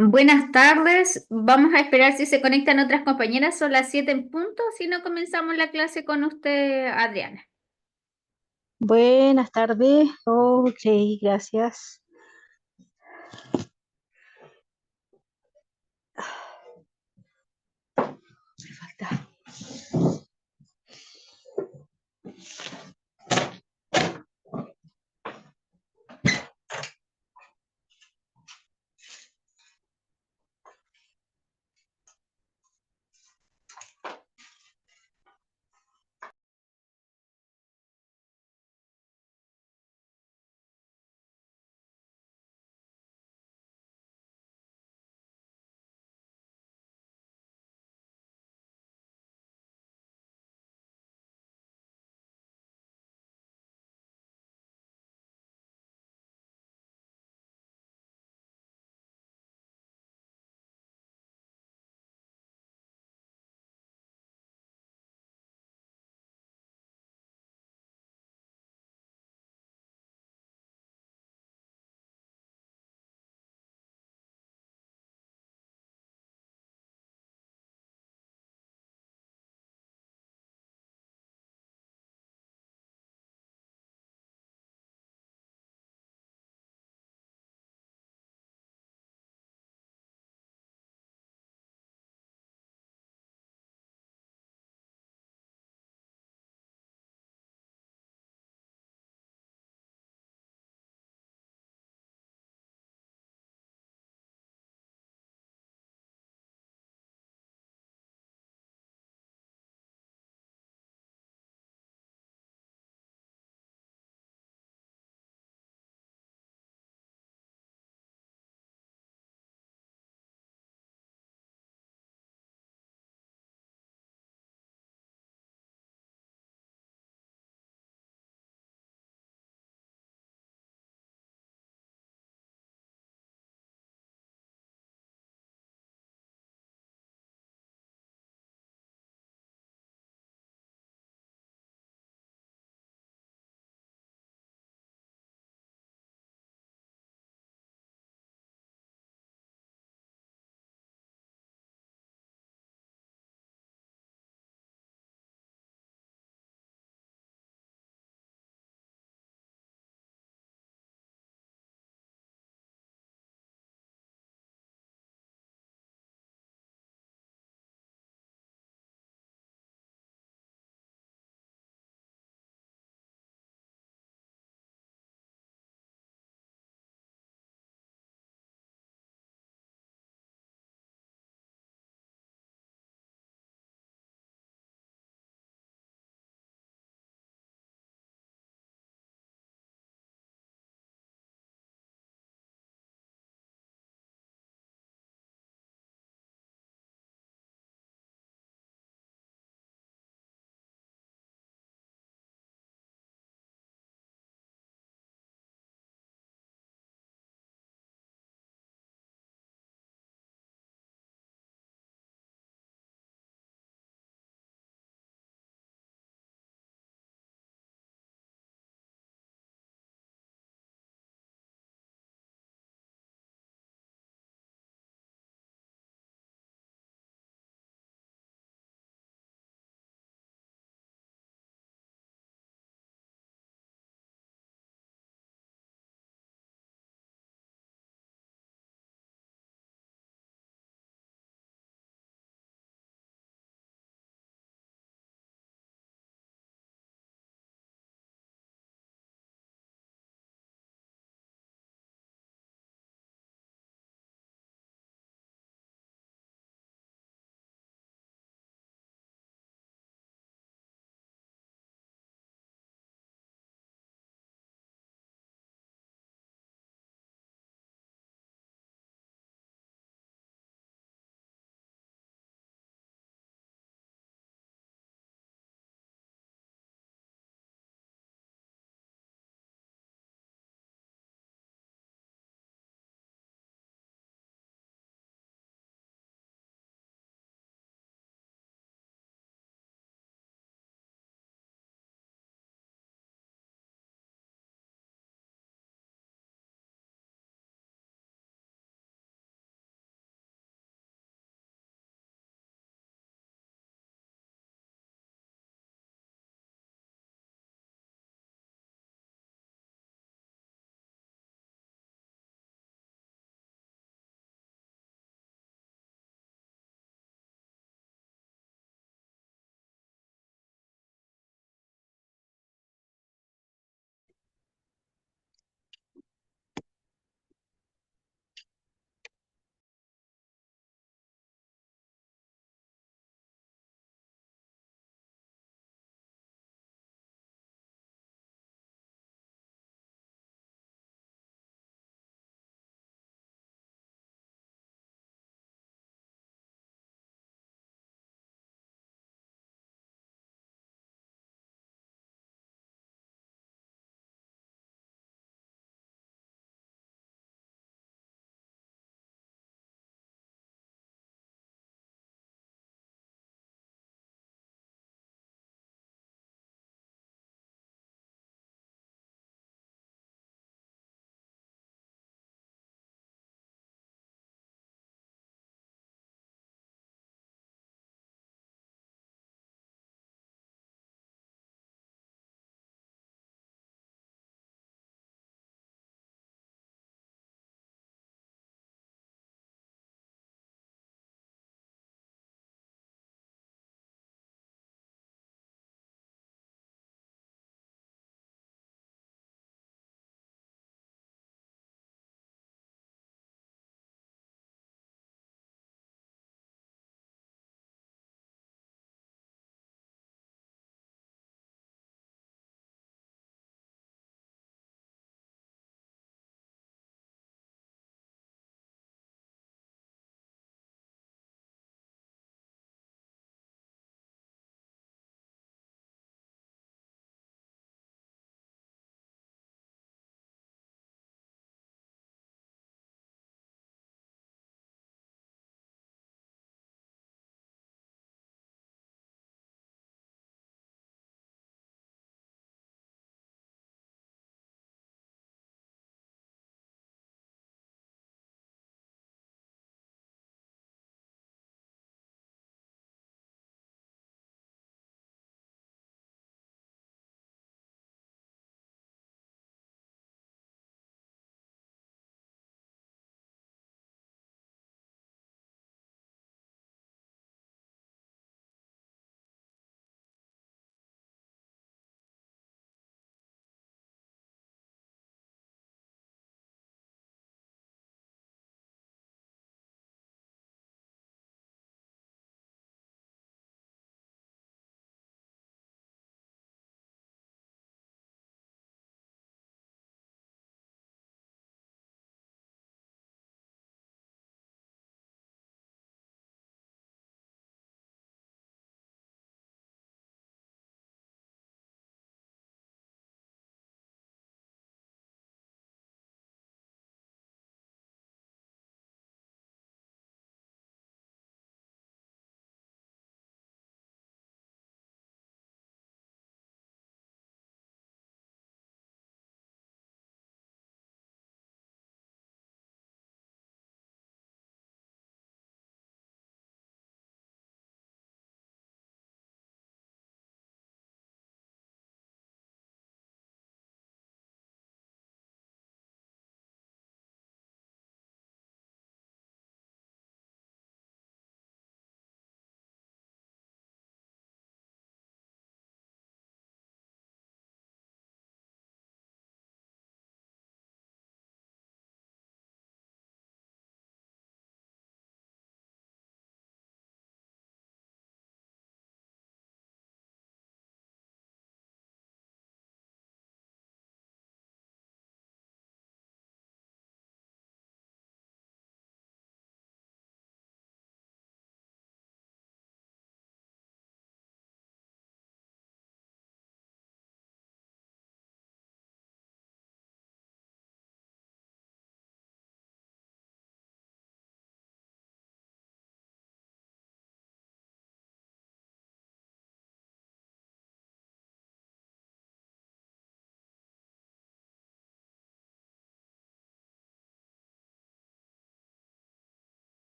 Buenas tardes. Vamos a esperar si se conectan otras compañeras. Son las 7 en punto. Si no, comenzamos la clase con usted, Adriana. Buenas tardes. Ok, gracias. Me falta.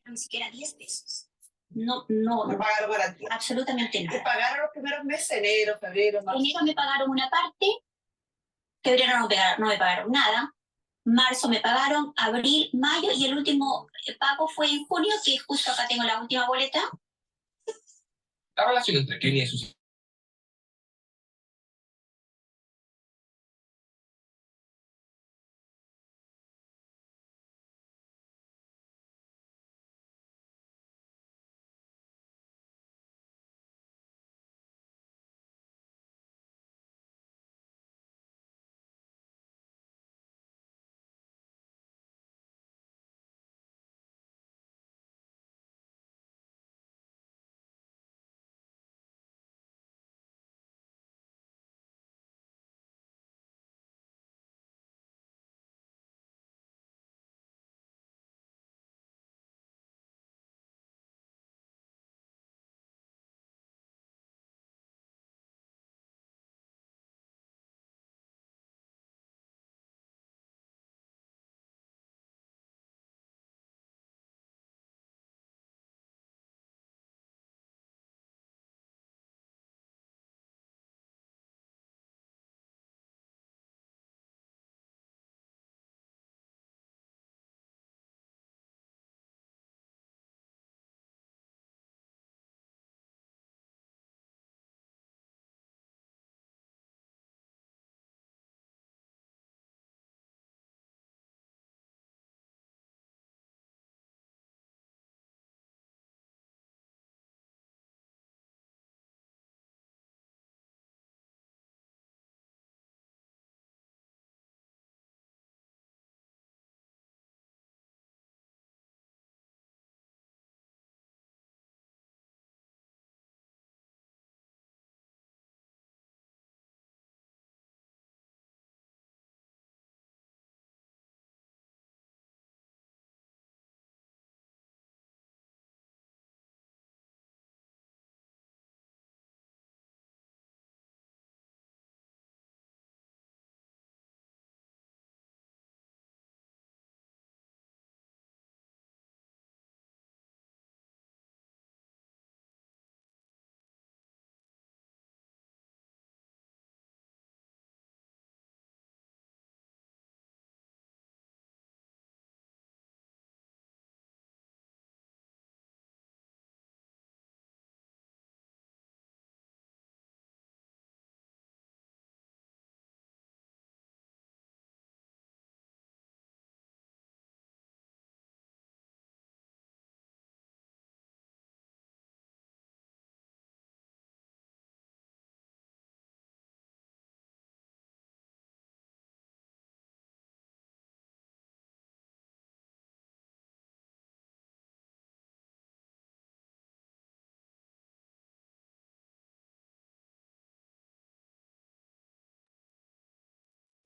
Ni siquiera 10 pesos. No, no. No pagaron garantía. Absolutamente nada. ¿Te pagaron los primeros meses? Enero, febrero, marzo. Enero me pagaron una parte, febrero no me pagaron nada, marzo me pagaron, abril, mayo y el último pago fue en junio, que justo acá tengo la última boleta. La relación entre Kenia y sus...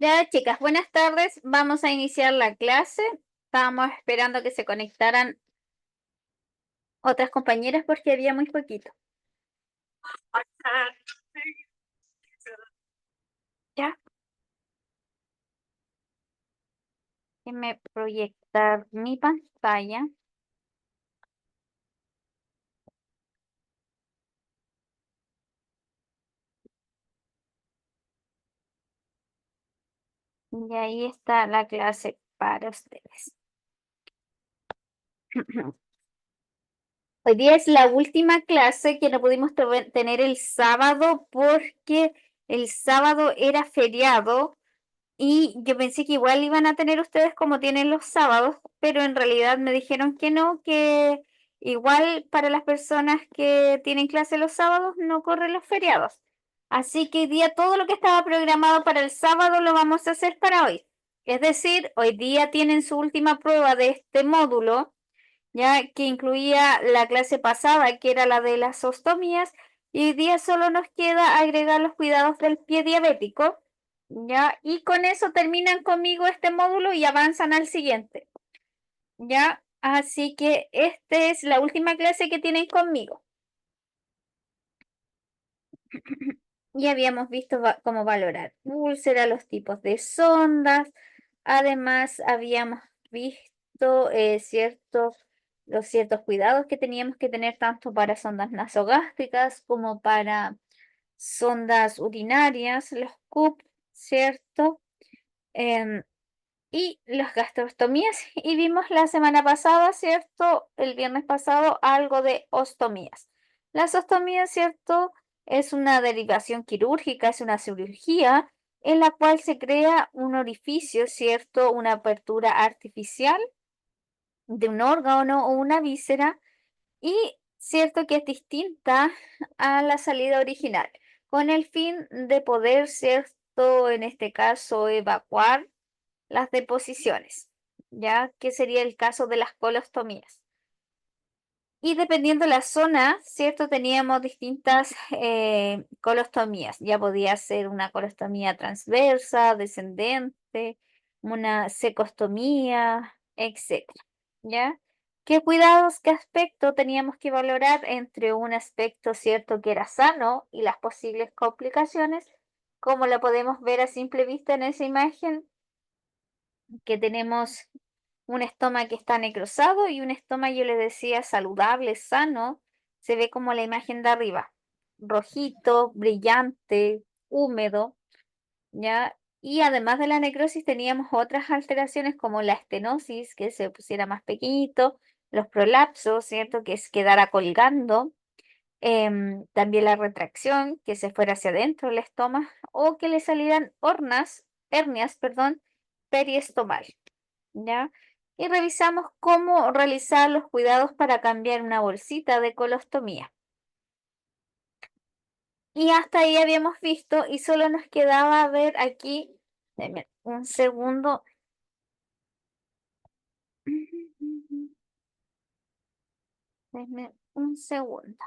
Ya, chicas, buenas tardes. Vamos a iniciar la clase. Estábamos esperando que se conectaran otras compañeras porque había muy poquito. Ya, déjenme proyectar mi pantalla. Y ahí está la clase para ustedes. Hoy día es la última clase que no pudimos tener el sábado porque el sábado era feriado y yo pensé que igual iban a tener ustedes como tienen los sábados, pero en realidad me dijeron que no, que igual para las personas que tienen clase los sábados no corren los feriados. Así que hoy día todo lo que estaba programado para el sábado lo vamos a hacer para hoy. Es decir, hoy día tienen su última prueba de este módulo, ya que incluía la clase pasada, que era la de las ostomías, y hoy día solo nos queda agregar los cuidados del pie diabético, ya, y con eso terminan conmigo este módulo y avanzan al siguiente, ya, así que esta es la última clase que tienen conmigo. Y habíamos visto cómo valorar úlceras, los tipos de sondas, además habíamos visto, cierto, los ciertos cuidados que teníamos que tener tanto para sondas nasogástricas como para sondas urinarias, los CUP, ¿cierto? Em, y las gastrostomías. Y vimos la semana pasada, ¿cierto? El viernes pasado, algo de ostomías. Las ostomías, ¿cierto? Es una derivación quirúrgica, es una cirugía en la cual se crea un orificio, ¿cierto? Una apertura artificial de un órgano o una víscera y cierto que es distinta a la salida original, con el fin de poder, ¿cierto? En este caso, evacuar las deposiciones, ya que sería el caso de las colostomías. Y dependiendo de la zona, ¿cierto? Teníamos distintas colostomías. Ya podía ser una colostomía transversa, descendente, una secostomía, etcétera, ¿ya? ¿Qué cuidados, qué aspecto teníamos que valorar entre un aspecto, ¿cierto? Que era sano y las posibles complicaciones, como lo podemos ver a simple vista en esa imagen, que tenemos un estómago que está necrosado y un estómago, yo le decía, saludable, sano, se ve como la imagen de arriba, rojito, brillante, húmedo, ¿ya? Y además de la necrosis teníamos otras alteraciones como la estenosis, que se pusiera más pequeñito, los prolapsos, ¿cierto? Que es quedara colgando, también la retracción, que se fuera hacia adentro el estómago, o que le salieran hernias, perdón, periestomal. ¿Ya? Y revisamos cómo realizar los cuidados para cambiar una bolsita de colostomía. Y hasta ahí habíamos visto y solo nos quedaba ver aquí, denme un segundo. Denme un segundo.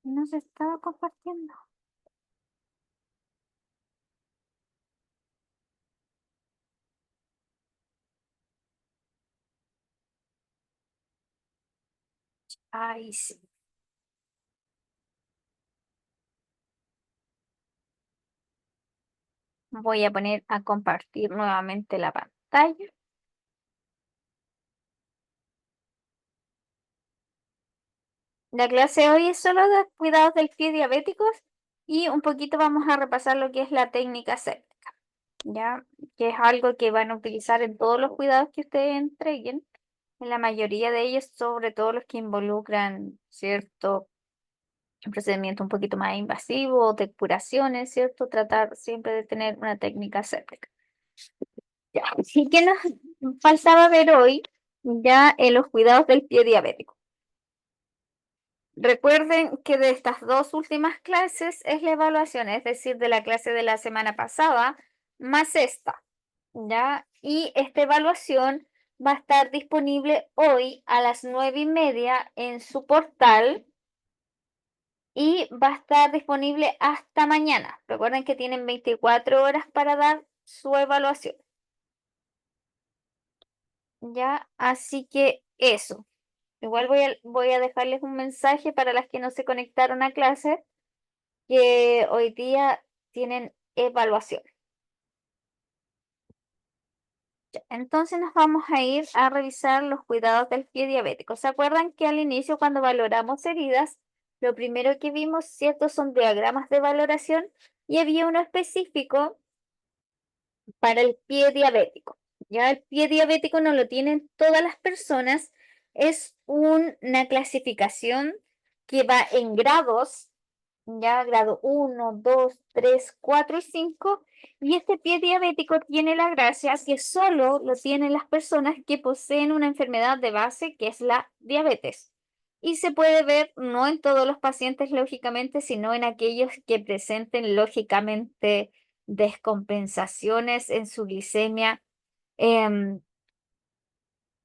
No se estaba compartiendo. Ay, sí. Voy a poner a compartir nuevamente la pantalla. La clase de hoy es solo de cuidados del pie diabéticos y un poquito vamos a repasar lo que es la técnica séptica, ¿ya? Que es algo que van a utilizar en todos los cuidados que ustedes entreguen, en la mayoría de ellos, sobre todo los que involucran cierto procedimiento un poquito más invasivo, de curaciones, ¿cierto? Tratar siempre de tener una técnica séptica. Ya, así que nos faltaba ver hoy ya en los cuidados del pie diabético. Recuerden que de estas dos últimas clases es la evaluación, es decir, de la clase de la semana pasada más esta, ¿ya? Y esta evaluación va a estar disponible hoy a las 9:30 en su portal y va a estar disponible hasta mañana. Recuerden que tienen 24 horas para dar su evaluación, ¿ya? Así que eso. Igual voy a dejarles un mensaje para las que no se conectaron a clase que hoy día tienen evaluación. Entonces nos vamos a ir a revisar los cuidados del pie diabético. ¿Se acuerdan que al inicio cuando valoramos heridas, lo primero que vimos, cierto, son diagramas de valoración y había uno específico para el pie diabético? Ya el pie diabético no lo tienen todas las personas, es una clasificación que va en grados, ya grado 1, 2, 3, 4 y 5, y este pie diabético tiene la gracia que solo lo tienen las personas que poseen una enfermedad de base que es la diabetes. Y se puede ver no en todos los pacientes, lógicamente, sino en aquellos que presenten, lógicamente, descompensaciones en su glicemia, em,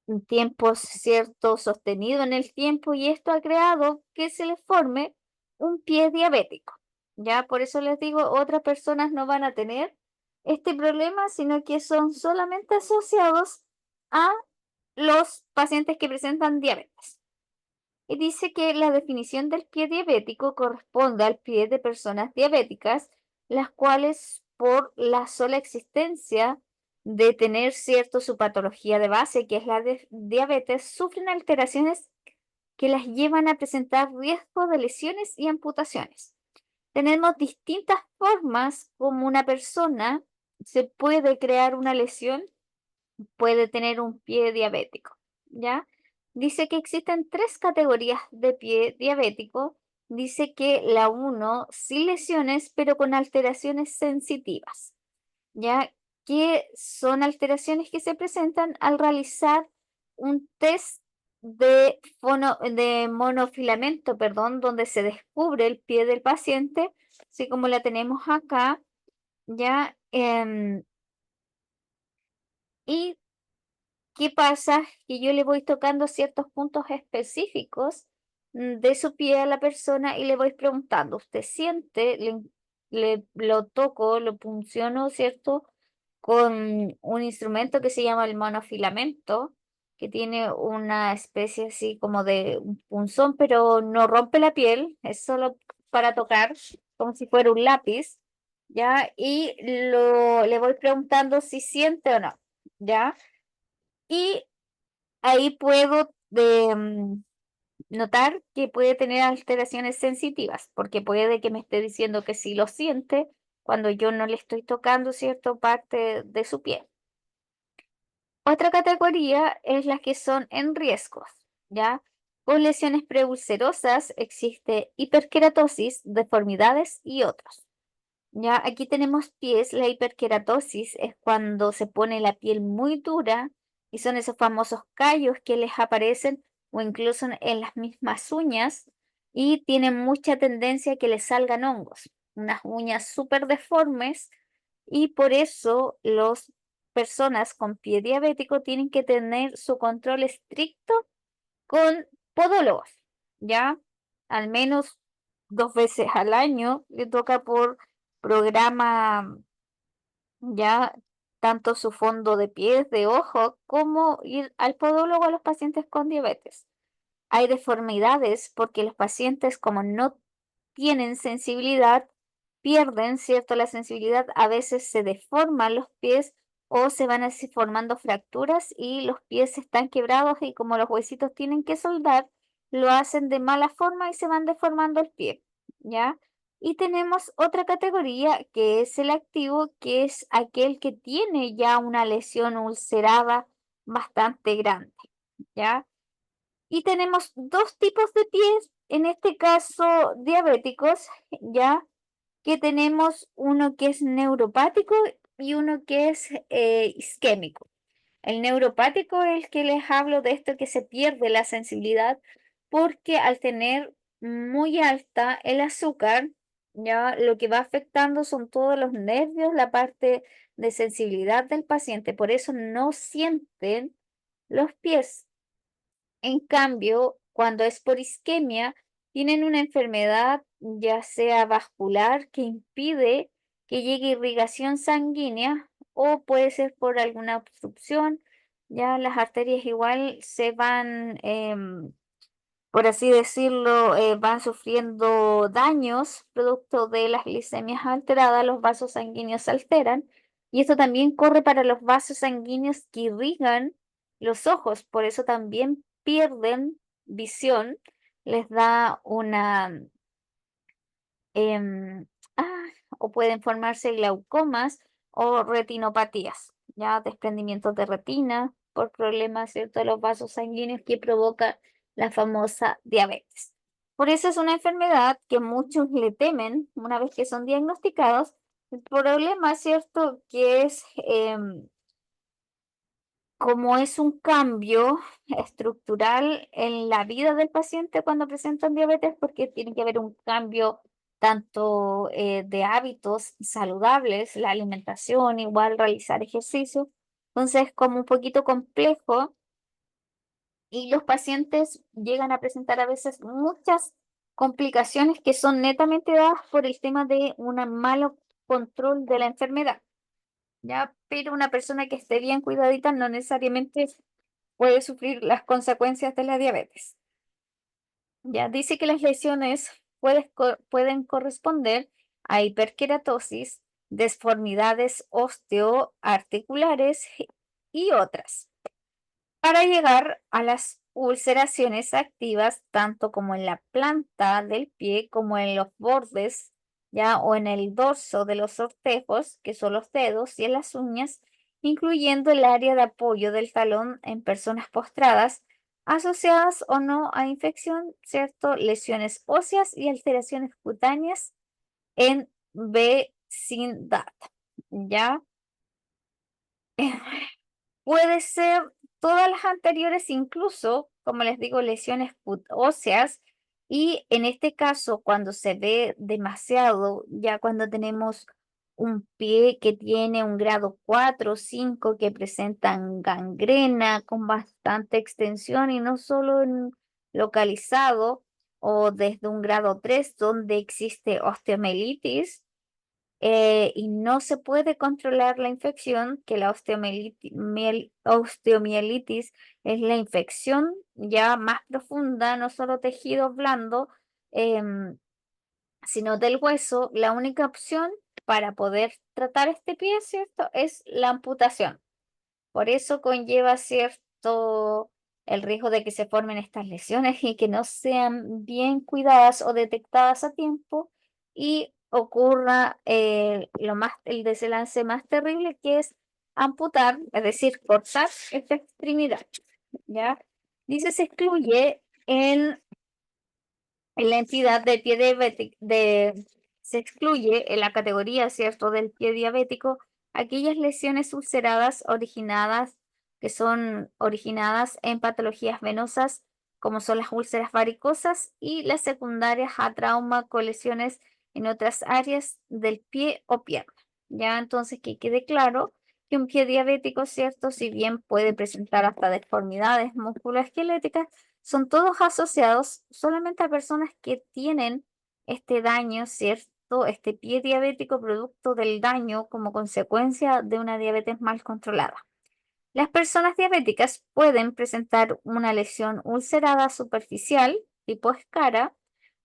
en tiempos, ¿cierto?, sostenido en el tiempo, y esto ha creado que se les forme un pie diabético. Ya por eso les digo, otras personas no van a tener este problema, sino que son solamente asociados a los pacientes que presentan diabetes. Y dice que la definición del pie diabético corresponde al pie de personas diabéticas, las cuales por la sola existencia de tener, cierto, su patología de base, que es la diabetes, sufren alteraciones que las llevan a presentar riesgo de lesiones y amputaciones. Tenemos distintas formas como una persona se puede crear una lesión, puede tener un pie diabético, ¿ya? Dice que existen 3 categorías de pie diabético. Dice que la 1 sin lesiones, pero con alteraciones sensitivas, ¿ya? Que son alteraciones que se presentan al realizar un test de monofilamento, perdón, donde se descubre el pie del paciente, así como la tenemos acá, ¿ya? Y ¿qué pasa? Que yo le voy tocando ciertos puntos específicos de su pie a la persona y le voy preguntando, ¿usted siente? Lo toco, lo punciono, ¿cierto? Con un instrumento que se llama el monofilamento, que tiene una especie así como de un punzón, pero no rompe la piel, es solo para tocar, como si fuera un lápiz, ¿ya? Y le voy preguntando si siente o no, ¿ya? Y ahí puedo notar que puede tener alteraciones sensitivas, porque puede que me esté diciendo que sí lo siente cuando yo no le estoy tocando cierta parte de su piel. Otra categoría es las que son en riesgos, ¿ya? Con lesiones preulcerosas existe hiperkeratosis, deformidades y otros. Ya aquí tenemos pies, la hiperkeratosis es cuando se pone la piel muy dura y son esos famosos callos que les aparecen o incluso en las mismas uñas y tienen mucha tendencia a que les salgan hongos, unas uñas súper deformes y por eso las personas con pie diabético tienen que tener su control estricto con podólogos, ¿ya? Al menos 2 veces al año le toca por programa, ya tanto su fondo de pies, de ojo, como ir al podólogo a los pacientes con diabetes. Hay deformidades porque los pacientes, como no tienen sensibilidad, pierden, ¿cierto? La sensibilidad, a veces se deforman los pies o se van así formando fracturas y los pies están quebrados y como los huesitos tienen que soldar, lo hacen de mala forma y se van deformando el pie, ¿ya? Y tenemos otra categoría que es el activo, que es aquel que tiene ya una lesión ulcerada bastante grande, ¿ya? Y tenemos 2 tipos de pies, en este caso diabéticos, ¿ya? Que tenemos uno que es neuropático y uno que es isquémico. El neuropático es el que les hablo de esto que se pierde la sensibilidad porque al tener muy alta el azúcar, ya lo que va afectando son todos los nervios, la parte de sensibilidad del paciente, por eso no sienten los pies. En cambio, cuando es por isquemia, tienen una enfermedad ya sea vascular que impide que llegue irrigación sanguínea o puede ser por alguna obstrucción. Ya las arterias igual se van, por así decirlo, van sufriendo daños producto de las glicemias alteradas, los vasos sanguíneos se alteran y esto también corre para los vasos sanguíneos que irrigan los ojos, por eso también pierden visión, les da una em, ah, o pueden formarse glaucomas o retinopatías, ya desprendimientos de retina por problemas, ¿cierto?, de los vasos sanguíneos que provoca la famosa diabetes. Por eso es una enfermedad que muchos le temen una vez que son diagnosticados. El problema, ¿cierto?, que es como es un cambio estructural en la vida del paciente cuando presentan diabetes, porque tiene que haber un cambio tanto de hábitos saludables, la alimentación, igual realizar ejercicio. Entonces, es como un poquito complejo y los pacientes llegan a presentar a veces muchas complicaciones que son netamente dadas por el tema de un malo control de la enfermedad. ¿Ya? Pero una persona que esté bien cuidadita no necesariamente puede sufrir las consecuencias de la diabetes. Ya dice que las lesiones pueden corresponder a hiperkeratosis, deformidades osteoarticulares y otras, para llegar a las ulceraciones activas tanto como en la planta del pie como en los bordes, ya, o en el dorso de los ortejos, que son los dedos, y en las uñas, incluyendo el área de apoyo del talón en personas postradas, asociadas o no a infección, ¿cierto? Lesiones óseas y alteraciones cutáneas en vecindad, ¿ya? Puede ser todas las anteriores, incluso, como les digo, lesiones óseas. Y en este caso, cuando se ve demasiado, ya cuando tenemos un pie que tiene un grado 4 o 5 que presentan gangrena con bastante extensión y no solo localizado, o desde un grado 3 donde existe osteomielitis, y no se puede controlar la infección, que la osteomielitis es la infección ya más profunda, no solo tejido blando, em, sino del hueso. La única opción para poder tratar este pie, ¿cierto?, es la amputación. Por eso conlleva cierto el riesgo de que se formen estas lesiones y que no sean bien cuidadas o detectadas a tiempo y ocurra el desenlace más terrible, que es amputar, es decir, cortar esta extremidad, ¿ya? Dice, se excluye en la entidad del pie diabético, se excluye en la categoría, ¿cierto?, del pie diabético aquellas lesiones ulceradas que son originadas en patologías venosas, como son las úlceras varicosas, y las secundarias a trauma con lesiones en otras áreas del pie o pierna. Ya, entonces, que quede claro que un pie diabético, ¿cierto?, si bien puede presentar hasta deformidades musculoesqueléticas, son todos asociados solamente a personas que tienen este daño, ¿cierto? Este pie diabético producto del daño como consecuencia de una diabetes mal controlada. Las personas diabéticas pueden presentar una lesión ulcerada superficial, tipo escara,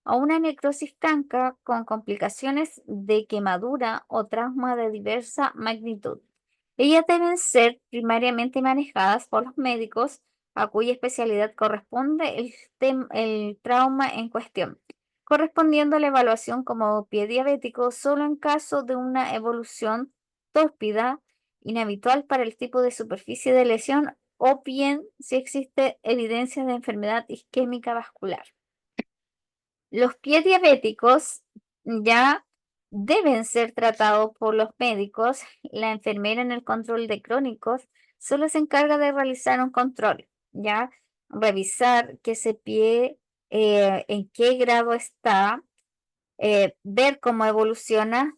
o una necrosis franca con complicaciones de quemadura o trauma de diversa magnitud. Ellas deben ser primariamente manejadas por los médicos a cuya especialidad corresponde el trauma en cuestión, correspondiendo a la evaluación como pie diabético solo en caso de una evolución tórpida, inhabitual para el tipo de superficie de lesión, o bien si existe evidencia de enfermedad isquémica vascular. Los pies diabéticos ya deben ser tratados por los médicos. La enfermera en el control de crónicos solo se encarga de realizar un control, ya revisar que ese pie, en qué grado está, ver cómo evoluciona,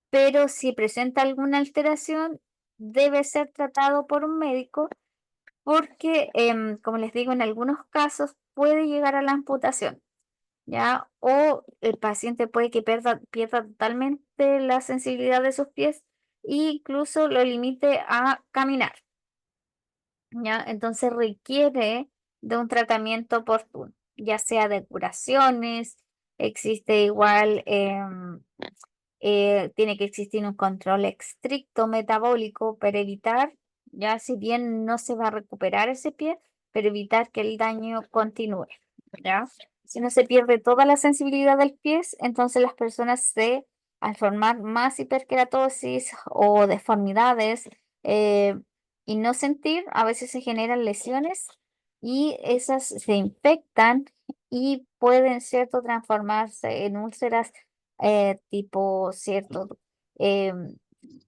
pero si presenta alguna alteración, debe ser tratado por un médico porque, como les digo, en algunos casos puede llegar a la amputación, ¿ya? O el paciente puede que pierda totalmente la sensibilidad de sus pies e incluso lo limite a caminar, ¿ya? Entonces requiere de un tratamiento oportuno, ya sea de curaciones, existe igual, tiene que existir un control estricto metabólico para evitar, ya si bien no se va a recuperar ese pie, pero evitar que el daño continúe, ¿ya? Si no se pierde toda la sensibilidad del pie, entonces las personas al formar más hiperkeratosis o deformidades, eh, y no sentir, a veces se generan lesiones y esas se infectan y pueden, ¿cierto?, transformarse en úlceras, tipo, ¿cierto?, em,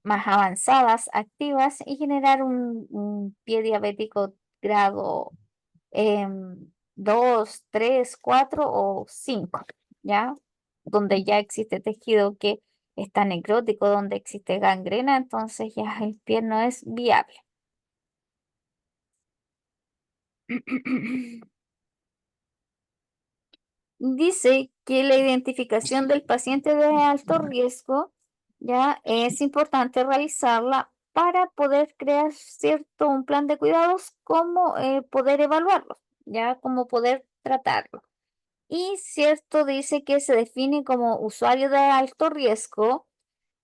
más avanzadas, activas, y generar un pie diabético grado 2, 3, 4 o 5, ¿ya? Donde ya existe tejido que está necrótico, donde existe gangrena, entonces ya el pie no es viable. Dice que la identificación del paciente de alto riesgo ya es importante realizarla para poder crear cierto un plan de cuidados, como poder evaluarlo, ya como poder tratarlo. Y cierto, dice que se define como usuario de alto riesgo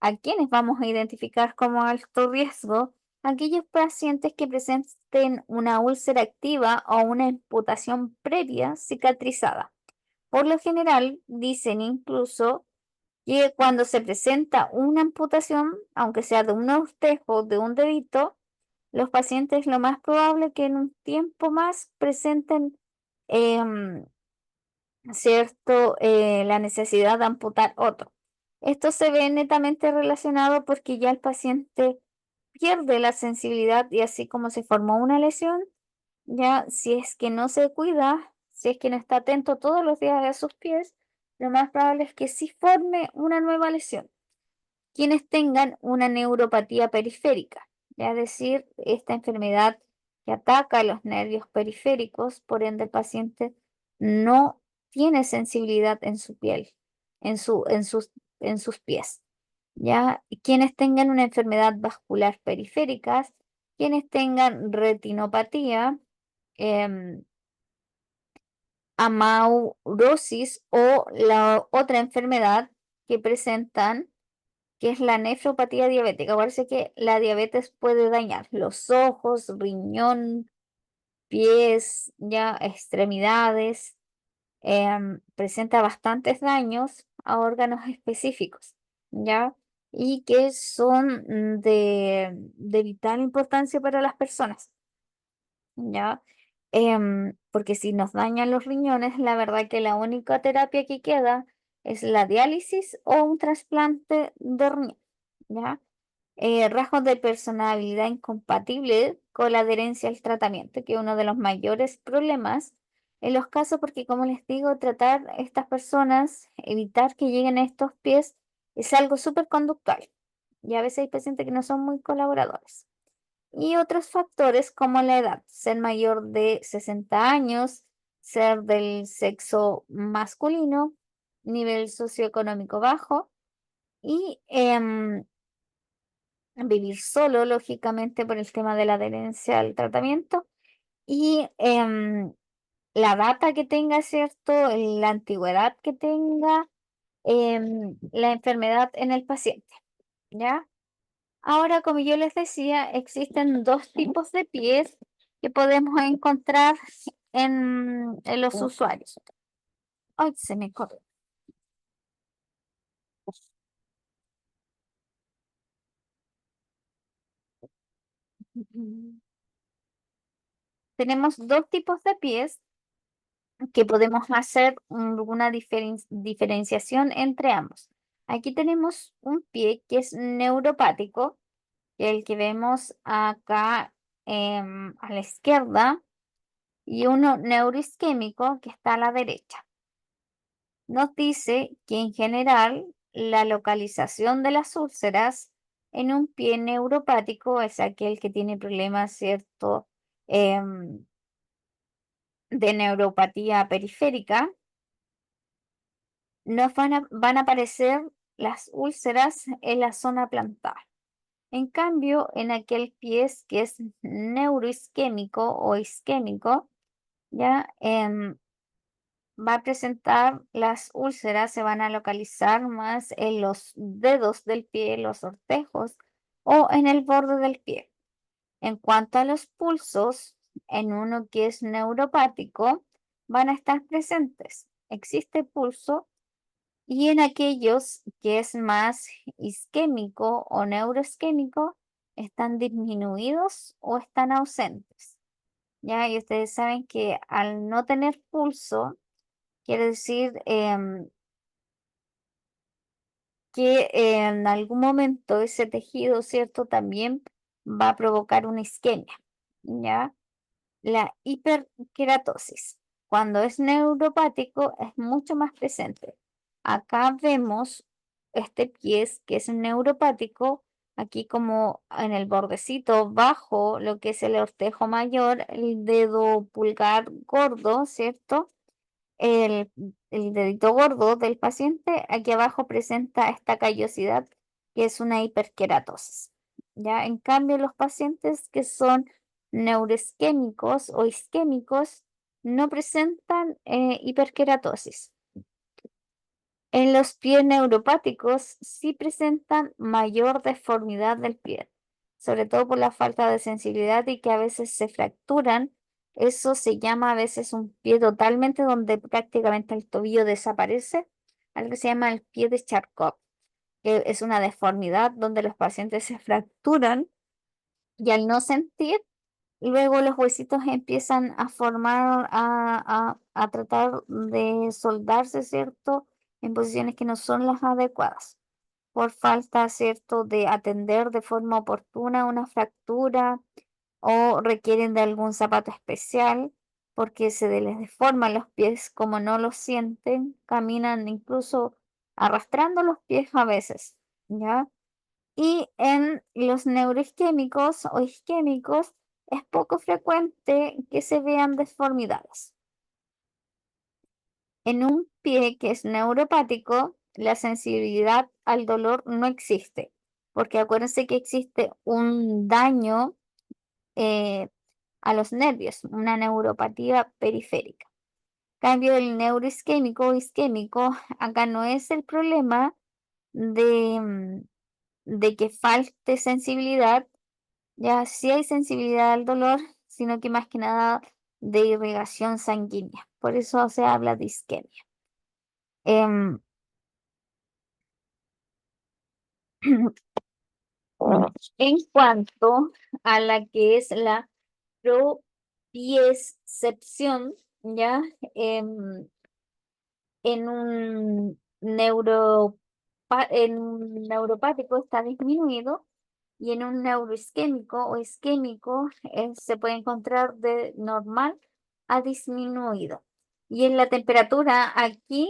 ¿A quiénes vamos a identificar como alto riesgo? Aquellos pacientes que presenten una úlcera activa o una amputación previa cicatrizada. Por lo general, dicen incluso que cuando se presenta una amputación, aunque sea de un ortejo o de un dedito, los pacientes lo más probable que en un tiempo más presenten em, la necesidad de amputar otro. Esto se ve netamente relacionado porque ya el paciente pierde la sensibilidad y así como se formó una lesión, ya si es que no se cuida, si es que no está atento todos los días a sus pies, lo más probable es que sí forme una nueva lesión. Quienes tengan una neuropatía periférica, es decir, esta enfermedad que ataca a los nervios periféricos, por ende el paciente no tiene sensibilidad en su piel, en sus pies. ¿Ya? Quienes tengan una enfermedad vascular periférica, quienes tengan retinopatía, em, amaurosis o la otra enfermedad que presentan, que es la nefropatía diabética. Parece que la diabetes puede dañar los ojos, riñón, pies, ya extremidades, presenta bastantes daños a órganos específicos, ¿ya? Y que son de vital importancia para las personas, ¿ya? Porque si nos dañan los riñones, la verdad que la única terapia que queda es la diálisis o un trasplante de riñón, ¿ya? Rasgos de personalidad incompatible con la adherencia al tratamiento, que es uno de los mayores problemas en los casos, porque como les digo, tratar a estas personas, evitar que lleguen a estos pies, es algo súper conductual. Y a veces hay pacientes que no son muy colaboradores. Y otros factores como la edad, ser mayor de 60 años, ser del sexo masculino, nivel socioeconómico bajo y vivir solo, lógicamente, por el tema de la adherencia al tratamiento y la data que tenga, ¿cierto? La antigüedad que tenga la enfermedad en el paciente, ¿ya? Ahora, como yo les decía, existen dos tipos de pies que podemos encontrar en los usuarios. Ay, se me corre. Tenemos dos tipos de pies que podemos hacer una diferenciación entre ambos. Aquí tenemos un pie que es neuropático, que es el que vemos acá a la izquierda, y uno neuroisquémico que está a la derecha. Nos dice que en general la localización de las úlceras en un pie neuropático es aquel que tiene problemas, ¿cierto? Em, de neuropatía periférica, van a aparecer las úlceras en la zona plantar. En cambio, en aquel pie que es neuroisquémico o isquémico, ya va a presentar las úlceras, se van a localizar más en los dedos del pie, los ortejos o en el borde del pie. En cuanto a los pulsos, en uno que es neuropático, van a estar presentes. Existe pulso y en aquellos que es más isquémico o neuroisquémico, están disminuidos o están ausentes. Ya, y ustedes saben que al no tener pulso, quiere decir que en algún momento ese tejido, ¿cierto? También va a provocar una isquemia, ¿ya? La hiperkeratosis, cuando es neuropático, es mucho más presente. Acá vemos este pie que es neuropático, aquí como en el bordecito bajo lo que es el ortejo mayor, el dedo pulgar gordo, ¿cierto? El, el dedito gordo del paciente, aquí abajo presenta esta callosidad que es una hiperkeratosis. ¿Ya? En cambio, los pacientes que son neuroisquémicos o isquémicos no presentan hiperkeratosis. En los pies neuropáticos sí presentan mayor deformidad del pie, sobre todo por la falta de sensibilidad y que a veces se fracturan. Eso se llama a veces un pie totalmente donde prácticamente el tobillo desaparece, algo que se llama el pie de Charcot, que es una deformidad donde los pacientes se fracturan y al no sentir, luego los huesitos empiezan a formar, a tratar de soldarse, ¿cierto? En posiciones que no son las adecuadas, por falta, ¿cierto?, de atender de forma oportuna una fractura o requieren de algún zapato especial porque les deforman los pies como no los sienten, caminan incluso arrastrando los pies a veces, ¿ya? Y en los neuroisquémicos o isquémicos es poco frecuente que se vean deformidades. En un pie que es neuropático, la sensibilidad al dolor no existe, porque acuérdense que existe un daño eh, a los nervios, una neuropatía periférica. Cambio el neuroisquémico o isquémico, acá no es el problema de, de que falte sensibilidad, ya sí hay sensibilidad al dolor, sino que más que nada de irrigación sanguínea. Por eso se habla de isquemia. Em, en cuanto a la que es la propriocepción, ya en un en un neuropático está disminuido y en un neuroisquémico o isquémico se puede encontrar de normal a disminuido. Y en la temperatura aquí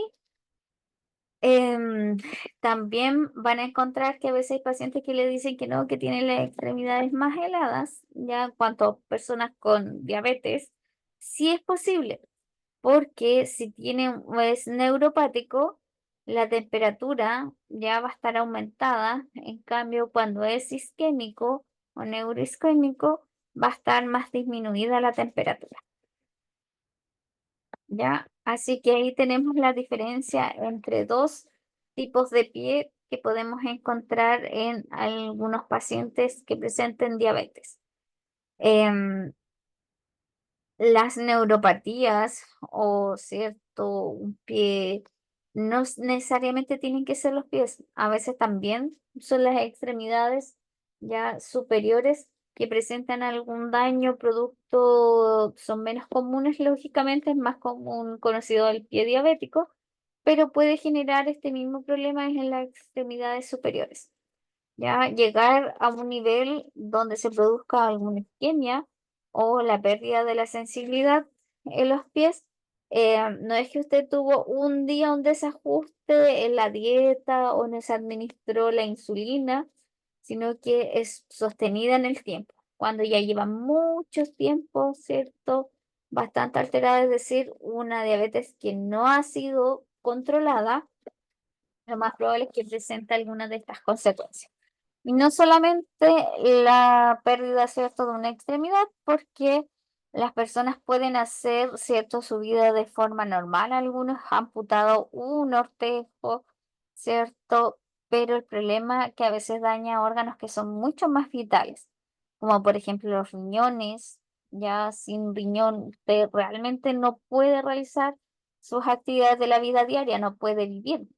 Em, también van a encontrar que a veces hay pacientes que le dicen que no, que tienen las extremidades más heladas, ya en cuanto a personas con diabetes, sí es posible, porque si tienen, es neuropático, la temperatura ya va a estar aumentada, en cambio cuando es isquémico o neuroisquémico, va a estar más disminuida la temperatura. ¿Ya? Así que ahí tenemos la diferencia entre dos tipos de pie que podemos encontrar en algunos pacientes que presenten diabetes. Em, las neuropatías o cierto, un pie, no necesariamente tienen que ser los pies, a veces también son las extremidades ya superiores que presentan algún daño, producto, son menos comunes lógicamente, es más común conocido el pie diabético, pero puede generar este mismo problema en las extremidades superiores. Ya llegar a un nivel donde se produzca alguna isquemia o la pérdida de la sensibilidad en los pies. No es que usted tuvo un día un desajuste en la dieta o no se administró la insulina, sino que es sostenida en el tiempo. Cuando ya lleva mucho tiempo, ¿cierto? Bastante alterada, es decir, una diabetes que no ha sido controlada, lo más probable es que presente alguna de estas consecuencias. Y no solamente la pérdida, ¿cierto?, de una extremidad, porque las personas pueden hacer, ¿cierto?, su vida de forma normal. Algunos han amputado un ortejo, ¿cierto? Pero el problema es que a veces daña órganos que son mucho más vitales, como por ejemplo los riñones. Ya sin riñón usted realmente no puede realizar sus actividades de la vida diaria, no puede vivir.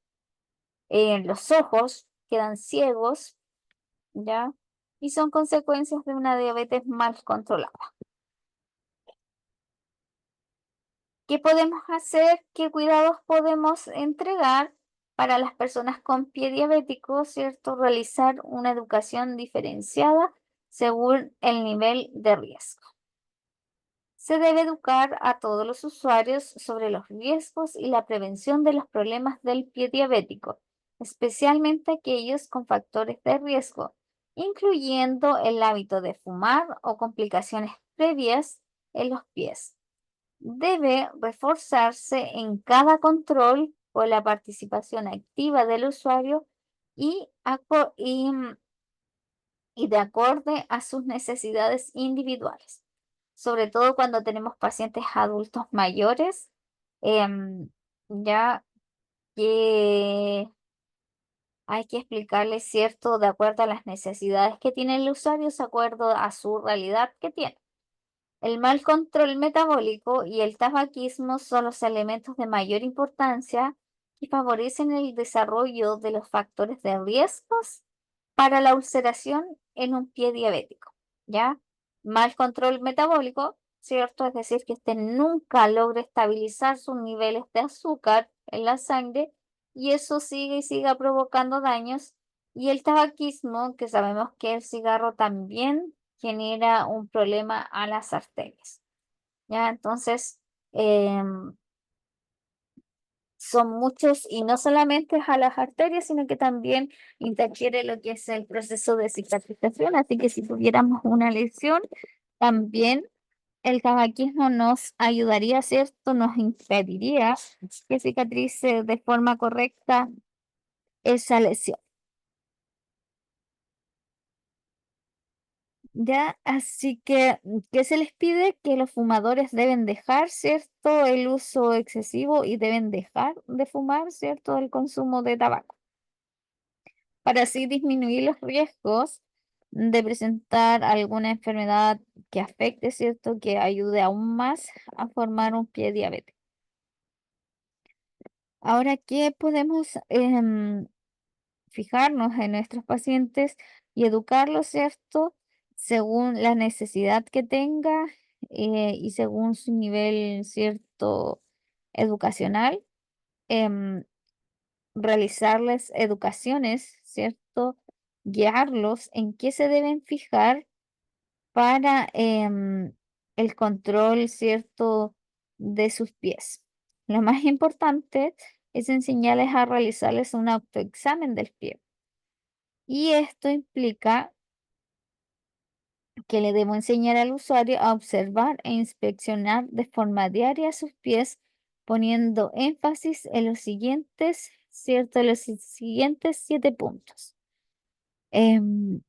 Los ojos quedan ciegos, ¿ya? Y son consecuencias de una diabetes mal controlada. ¿Qué podemos hacer? ¿Qué cuidados podemos entregar para las personas con pie diabético, ¿cierto? Realizar una educación diferenciada según el nivel de riesgo. Se debe educar a todos los usuarios sobre los riesgos y la prevención de los problemas del pie diabético, especialmente aquellos con factores de riesgo, incluyendo el hábito de fumar o complicaciones previas en los pies. Debe reforzarse en cada control con la participación activa del usuario y, y de acorde a sus necesidades individuales, sobre todo cuando tenemos pacientes adultos mayores, em, ya que hay que explicarle, ¿cierto?, de acuerdo a las necesidades que tiene el usuario, de acuerdo a su realidad que tiene. El mal control metabólico y el tabaquismo son los elementos de mayor importancia que favorecen el desarrollo de los factores de riesgos para la ulceración en un pie diabético, ¿ya? Mal control metabólico, ¿cierto? Es decir, que este nunca logra estabilizar sus niveles de azúcar en la sangre y eso sigue y siga provocando daños. Y el tabaquismo, que sabemos que el cigarro también genera un problema a las arterias, ¿ya? Entonces, em, son muchos y no solamente a las arterias, sino que también interfiere lo que es el proceso de cicatrización. Así que si tuviéramos una lesión, también el tabaquismo nos ayudaría, ¿cierto? Nos impediría que cicatrice de forma correcta esa lesión. Ya, así que, ¿qué se les pide? Que los fumadores deben dejar, ¿cierto? El uso excesivo y deben dejar de fumar, ¿cierto? El consumo de tabaco, para así disminuir los riesgos de presentar alguna enfermedad que afecte, ¿cierto? Que ayude aún más a formar un pie diabético. Ahora, ¿qué podemos fijarnos en nuestros pacientes y educarlos, ¿cierto? Según la necesidad que tenga y según su nivel, ¿cierto? Educacional, em, realizarles educaciones, ¿cierto? Guiarlos en qué se deben fijar para el control, ¿cierto? De sus pies. Lo más importante es enseñarles a realizarles un autoexamen del pie. Y esto implica que le debo enseñar al usuario a observar e inspeccionar de forma diaria sus pies, poniendo énfasis en los siguientes, ¿cierto? Los siguientes 7 puntos. Em,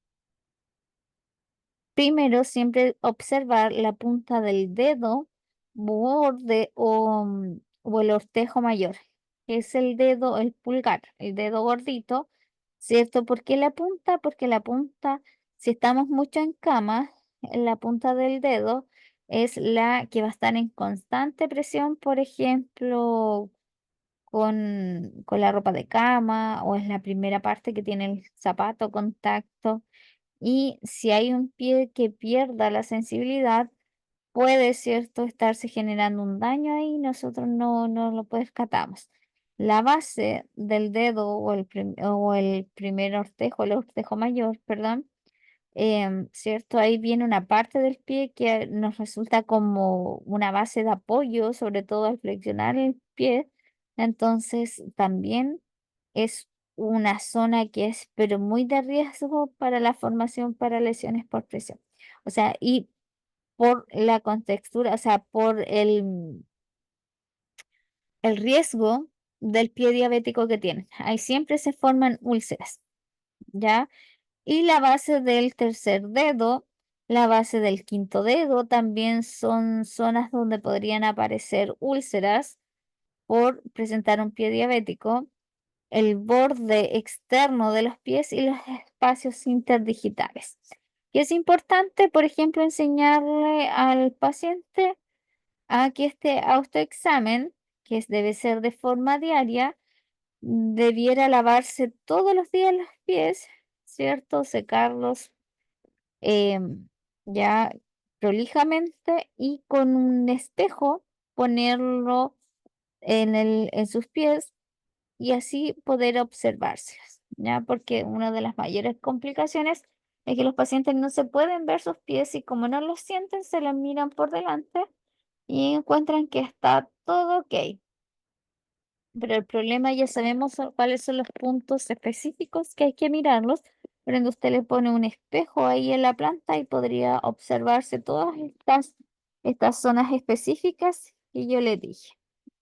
Primero, siempre observar la punta del dedo, borde o el ortejo mayor, que es el dedo, el pulgar, el dedo gordito, ¿cierto? ¿Por qué la punta? Porque la punta, si estamos mucho en cama, en la punta del dedo es la que va a estar en constante presión, por ejemplo, con la ropa de cama, o es la primera parte que tiene el zapato contacto. Y si hay un pie que pierda la sensibilidad, puede, ¿cierto?, estarse generando un daño ahí y nosotros no lo percatamos. La base del dedo o el primer ortejo, el ortejo mayor, perdón, ¿cierto? Ahí viene una parte del pie que nos resulta como una base de apoyo, sobre todo al flexionar el pie. Entonces, también es una zona que es, pero muy de riesgo para la formación para lesiones por presión. O sea, y por la contextura, o sea, por el riesgo del pie diabético que tienen. Ahí siempre se forman úlceras, ¿ya? Y la base del tercer dedo, la base del quinto dedo también son zonas donde podrían aparecer úlceras por presentar un pie diabético, el borde externo de los pies y los espacios interdigitales. Y es importante, por ejemplo, enseñarle al paciente a que este autoexamen, debe ser de forma diaria, debiera lavarse todos los días los pies, ¿cierto? Secarlos em, ya prolijamente y con un espejo ponerlo en sus pies y así poder observárselas, ¿ya? Porque una de las mayores complicaciones es que los pacientes no se pueden ver sus pies y como no los sienten, se los miran por delante y encuentran que está todo ok. Pero el problema ya sabemos cuáles son los puntos específicos que hay que mirarlos. Por ende, usted le pone un espejo ahí en la planta y podría observarse todas estas zonas específicas que yo le dije,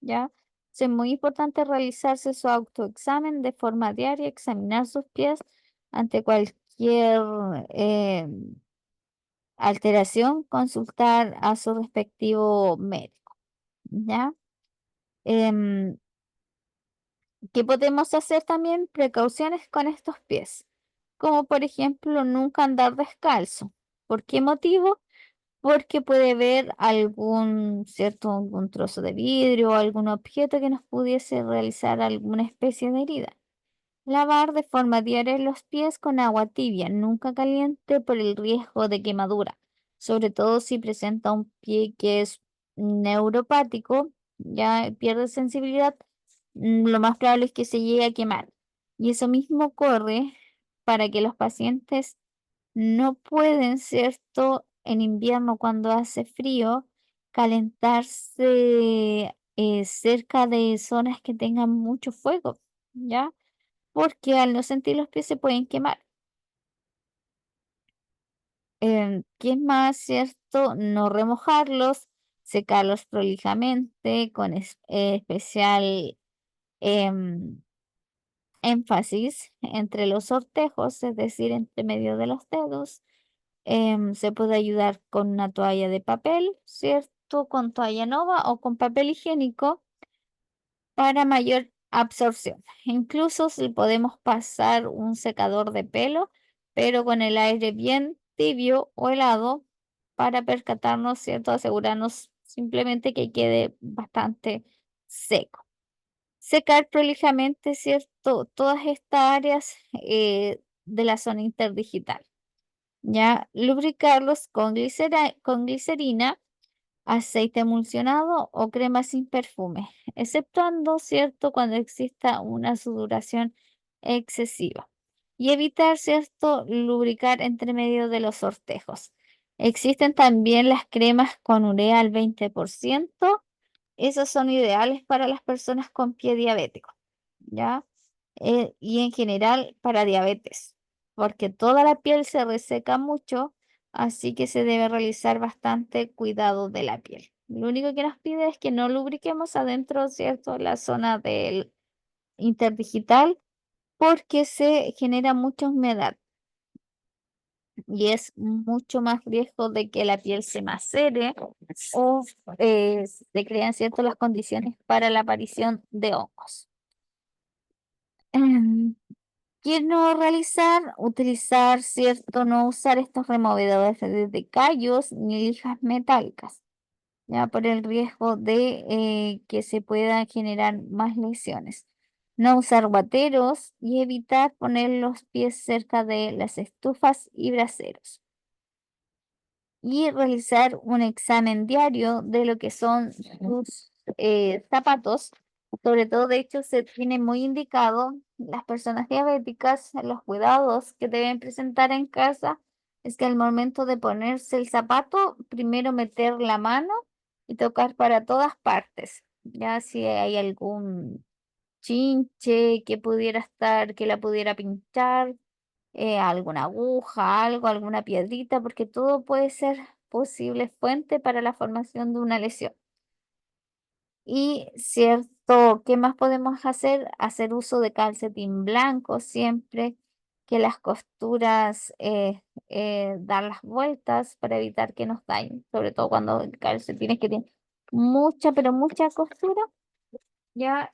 ¿ya? Es muy importante realizarse su autoexamen de forma diaria, examinar sus pies ante cualquier eh, alteración, consultar a su respectivo médico, ¿ya? Em, ¿Qué podemos hacer también? Precauciones con estos pies, como por ejemplo nunca andar descalzo. ¿Por qué motivo? Porque puede haber algún trozo de vidrio o algún objeto que nos pudiese realizar alguna especie de herida. Lavar de forma diaria los pies con agua tibia, nunca caliente por el riesgo de quemadura, sobre todo si presenta un pie que es neuropático, ya pierde sensibilidad, lo más probable es que se llegue a quemar. Y eso mismo ocurre para que los pacientes no pueden, ¿cierto? En invierno cuando hace frío, calentarse cerca de zonas que tengan mucho fuego, ¿ya? Porque al no sentir los pies se pueden quemar. ¿Qué más, cierto? No remojarlos, secarlos prolijamente con especial em, énfasis entre los sortejos, es decir, entre medio de los dedos. Se puede ayudar con una toalla de papel, ¿cierto? Con toalla nova o con papel higiénico para mayor absorción. Incluso si podemos pasar un secador de pelo, pero con el aire bien tibio o helado para percatarnos, ¿cierto? Asegurarnos simplemente que quede bastante seco. Secar prolijamente, ¿cierto? Todas estas áreas de la zona interdigital. Ya lubricarlos con glicerina, aceite emulsionado o crema sin perfume, exceptuando, ¿cierto?, cuando exista una sudoración excesiva. Y evitar, ¿cierto?, lubricar entre medio de los sortejos. Existen también las cremas con urea al 20%. Esos son ideales para las personas con pie diabético, ¿ya? Y en general para diabetes, porque toda la piel se reseca mucho, así que se debe realizar bastante cuidado de la piel. Lo único que nos pide es que no lubriquemos adentro, ¿cierto? La zona del interdigital, porque se genera mucha humedad y es mucho más riesgo de que la piel se macere o se crean, ¿cierto?, las condiciones para la aparición de hongos. Em, ¿Qué no realizar? Utilizar, ¿cierto? No usar estos removedores de callos ni lijas metálicas, ya por el riesgo de que se puedan generar más lesiones. No usar guateros y evitar poner los pies cerca de las estufas y braseros. Y realizar un examen diario de lo que son sus zapatos. Sobre todo, de hecho, se tiene muy indicado las personas diabéticas, los cuidados que deben presentar en casa, es que al momento de ponerse el zapato, primero meter la mano y tocar para todas partes, ya si hay algún chinche que pudiera estar, que la pudiera pinchar, alguna aguja, algo, alguna piedrita, porque todo puede ser posible fuente para la formación de una lesión. Y cierto, ¿qué más podemos hacer? Hacer uso de calcetín blanco siempre, que las costuras, dar las vueltas para evitar que nos dañen, sobre todo cuando el calcetín es que tiene mucha, pero mucha costura, ya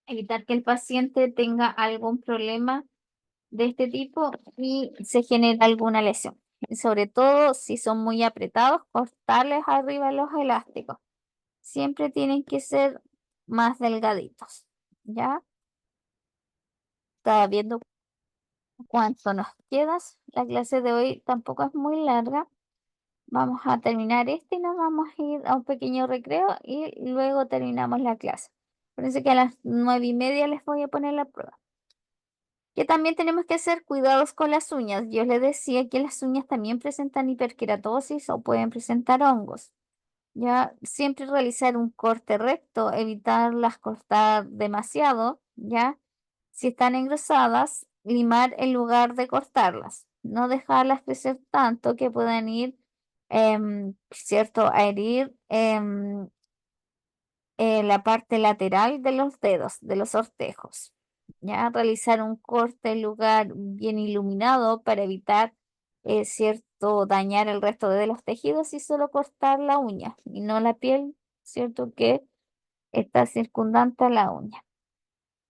evitar que el paciente tenga algún problema de este tipo y se genera alguna lesión. Y sobre todo si son muy apretados, cortarles arriba los elásticos. Siempre tienen que ser más delgaditos, ¿ya? Estaba viendo cuánto nos queda. La clase de hoy tampoco es muy larga. Vamos a terminar este y nos vamos a ir a un pequeño recreo y luego terminamos la clase. Parece que a las 9:30 les voy a poner la prueba. Que también tenemos que hacer cuidados con las uñas. Yo les decía que las uñas también presentan hiperkeratosis o pueden presentar hongos. Ya siempre realizar un corte recto, evitarlas cortar demasiado, ya. Si están engrosadas, limar en lugar de cortarlas. No dejarlas crecer tanto que puedan ir, cierto, a herir la parte lateral de los dedos, de los ortejos. Ya realizar un corte en lugar bien iluminado para evitar, cierto, dañar el resto de los tejidos y solo cortar la uña y no la piel, cierto, que está circundante a la uña.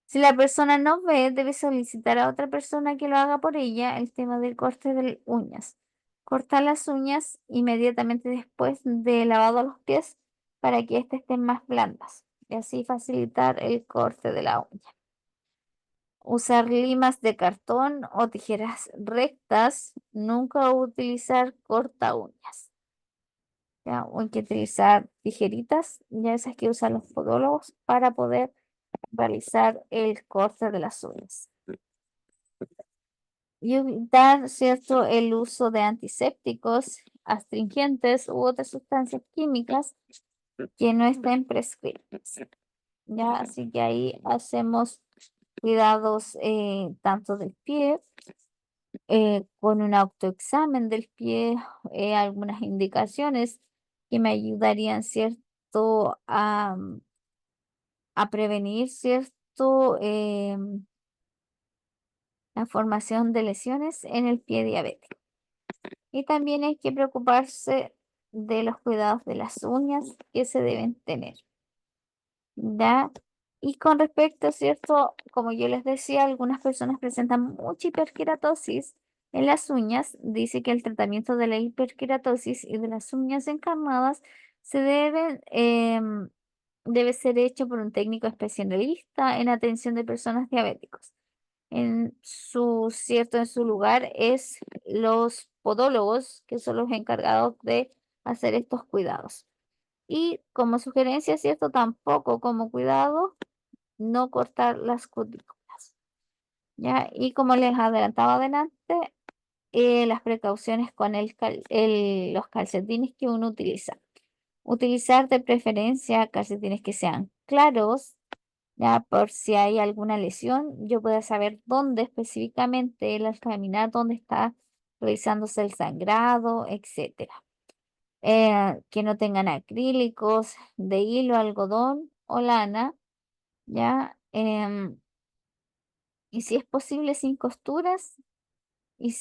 Si la persona no ve, debe solicitar a otra persona que lo haga por ella el tema del corte de uñas. Cortar las uñas inmediatamente después de lavado los pies para que éstas estén más blandas y así facilitar el corte de la uña. Usar limas de cartón o tijeras rectas. Nunca utilizar corta uñas. ¿Ya? O hay que utilizar tijeritas, ya esas que usan los podólogos para poder realizar el corte de las uñas. Y evitar, ¿cierto?, el uso de antisépticos, astringentes u otras sustancias químicas que no estén prescritas. ¿Ya? Así que ahí hacemos cuidados tanto del pie, con un autoexamen del pie, algunas indicaciones que me ayudarían, ¿cierto?, a prevenir, ¿cierto?, la formación de lesiones en el pie diabético. Y también hay que preocuparse de los cuidados de las uñas que se deben tener. ¿Ya? Y con respecto, ¿cierto? Como yo les decía, algunas personas presentan mucha hiperkeratosis en las uñas. Dice que el tratamiento de la hiperkeratosis y de las uñas encarnadas debe ser hecho por un técnico especialista en atención de personas diabéticos. En su lugar es los podólogos, que son los encargados de hacer estos cuidados. Y como sugerencia, ¿cierto? Tampoco como cuidado, no cortar las cutículas, ¿ya? Y como les adelantaba adelante, las precauciones con los calcetines que uno utiliza. Utilizar de preferencia calcetines que sean claros, ya por si hay alguna lesión, yo pueda saber dónde específicamente al caminar, dónde está realizándose el sangrado, etcétera. Que no tengan acrílicos de hilo, algodón o lana, ya. Y si es posible sin costuras y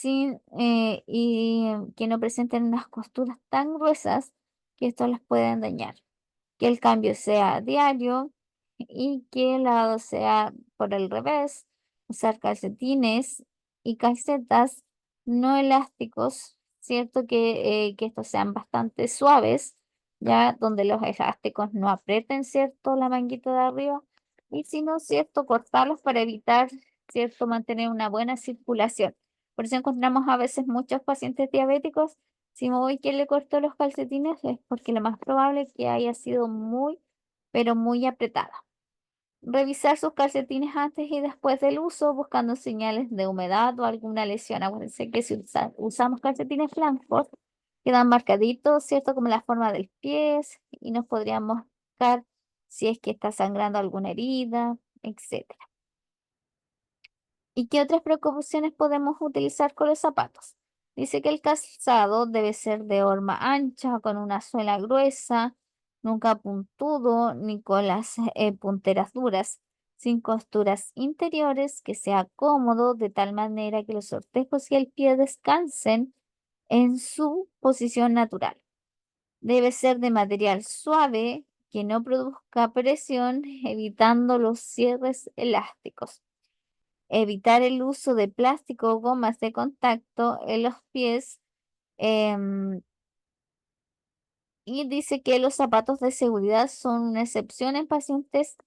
que no presenten unas costuras tan gruesas que esto las pueden dañar. Que el cambio sea diario y que el lavado sea por el revés, usar calcetines y calcetas no elásticos, ¿cierto? Que estos sean bastante suaves, ya donde los elásticos no aprieten, ¿cierto? La manguita de arriba y si no, ¿cierto? Cortarlos para evitar, ¿cierto? Mantener una buena circulación. Por eso encontramos a veces muchos pacientes diabéticos. Si me voy que le cortó los calcetines es porque lo más probable es que haya sido muy, pero muy apretada. Revisar sus calcetines antes y después del uso, buscando señales de humedad o alguna lesión. Acuérdense que si usamos calcetines blancos, quedan marcaditos, ¿cierto? Como la forma del pie y nos podríamos buscar si es que está sangrando alguna herida, etcétera. ¿Y qué otras precauciones podemos utilizar con los zapatos? Dice que el calzado debe ser de horma ancha, con una suela gruesa, nunca puntudo ni con las punteras duras, sin costuras interiores, que sea cómodo de tal manera que los sortejos y el pie descansen en su posición natural. Debe ser de material suave, que no produzca presión, evitando los cierres elásticos. Evitar el uso de plástico o gomas de contacto en los pies. em, y dice que los zapatos de seguridad son una excepción en pacientes